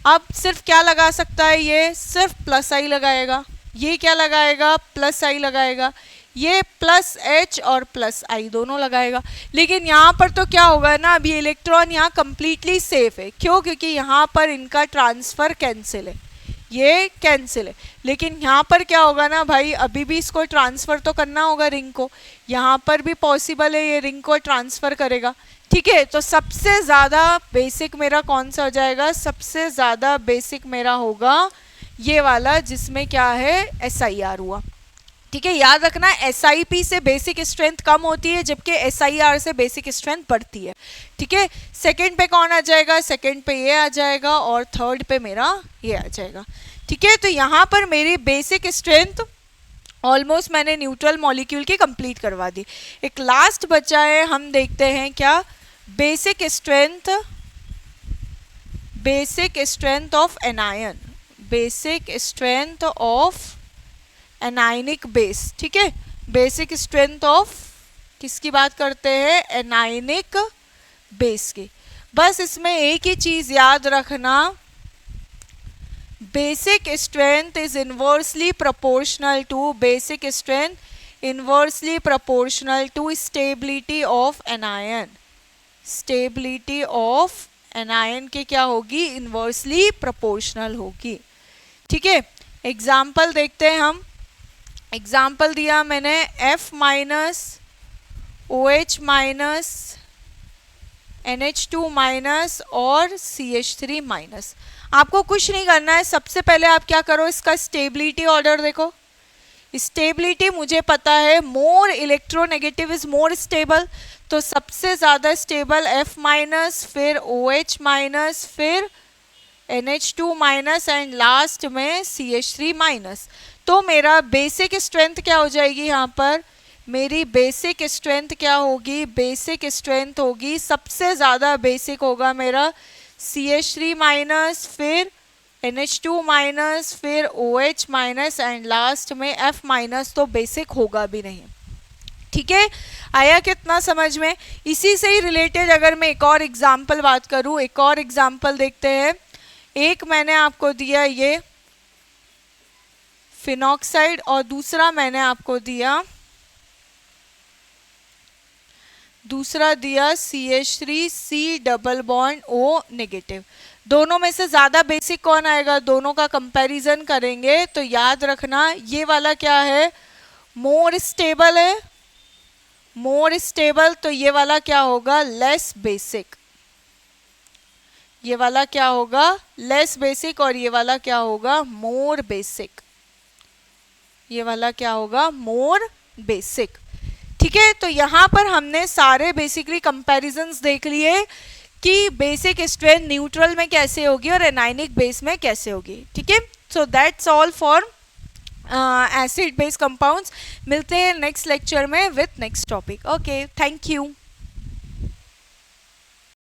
अब सिर्फ क्या लगा सकता है, ये सिर्फ प्लस आई लगाएगा, ये क्या लगाएगा, प्लस आई लगाएगा, ये प्लस H और प्लस आई दोनों लगाएगा। लेकिन यहाँ पर तो क्या होगा ना, अभी इलेक्ट्रॉन यहाँ कंप्लीटली सेफ है, क्यों, क्योंकि यहाँ पर इनका ट्रांसफर कैंसिल है, ये कैंसिल है। लेकिन यहाँ पर क्या होगा ना भाई, अभी भी इसको ट्रांसफर तो करना होगा रिंग को, यहाँ पर भी पॉसिबल है ये रिंग को ट्रांसफर करेगा। ठीक है, तो सबसे ज़्यादा बेसिक मेरा कौन सा हो जाएगा, सबसे ज़्यादा बेसिक मेरा होगा ये वाला, जिसमें क्या है, SIR हुआ। ठीक है, याद रखना SIP से बेसिक स्ट्रेंथ कम होती है, जबकि SIR से बेसिक स्ट्रेंथ बढ़ती है। ठीक है, सेकंड पे कौन आ जाएगा, सेकंड पे ये आ जाएगा, और थर्ड पे मेरा ये आ जाएगा। ठीक है, तो यहाँ पर मेरी बेसिक स्ट्रेंथ ऑलमोस्ट मैंने न्यूट्रल मॉलिक्यूल की कंप्लीट करवा दी। एक लास्ट बचा है, हम देखते हैं क्या, basic strength of anion, basic strength of anionic base. ठीक है, बेसिक स्ट्रेंथ ऑफ किसकी बात करते हैं, एनायनिक बेस की। बस इसमें एक ही चीज याद रखना, basic strength is inversely proportional to, basic strength inversely proportional to stability of anion, stability of anion के क्या होगी, इनवर्सली प्रोपोर्शनल होगी। ठीक है, एग्जाम्पल देखते हैं हम। एग्जाम्पल दिया मैंने F minus OH minus NH2 minus और CH3 माइनस। आपको कुछ नहीं करना है, सबसे पहले आप क्या करो, इसका स्टेबिलिटी ऑर्डर देखो। स्टेबिलिटी मुझे पता है, more electronegative is more stable, तो सबसे ज़्यादा स्टेबल F माइनस, फिर OH माइनस, फिर NH2 माइनस एंड लास्ट में CH3 माइनस। तो मेरा बेसिक स्ट्रेंथ क्या हो जाएगी, यहाँ पर मेरी बेसिक स्ट्रेंथ क्या होगी, बेसिक स्ट्रेंथ होगी, सबसे ज़्यादा बेसिक होगा मेरा CH3 माइनस, फिर NH2 माइनस, फिर OH माइनस एंड लास्ट में F माइनस, तो बेसिक होगा भी नहीं। ठीक है, आया कितना समझ में। इसी से ही रिलेटेड अगर मैं एक और एग्जाम्पल बात करूँ, एक और एग्जाम्पल देखते हैं। एक मैंने आपको दिया ये फिनॉक्साइड और दूसरा मैंने आपको दिया CH3C double bond O negative. दोनों में से ज़्यादा बेसिक कौन आएगा, दोनों का कंपैरिजन करेंगे तो याद रखना ये वाला क्या है, मोर स्टेबल है, मोर स्टेबल, तो ये वाला क्या होगा, लेस बेसिक। ये वाला क्या होगा, लेस बेसिक, और ये वाला क्या होगा, मोर बेसिक। ये वाला क्या होगा, मोर बेसिक। ठीक है, तो यहाँ पर हमने सारे बेसिकली कंपैरिजन्स देख लिए कि बेसिक स्ट्रेंथ न्यूट्रल में कैसे होगी और एनायनिक बेस में कैसे होगी। ठीक है, so that's all for acid base compounds. मिलते हैं नेक्स्ट लेक्चर में with next topic. Okay, thank you.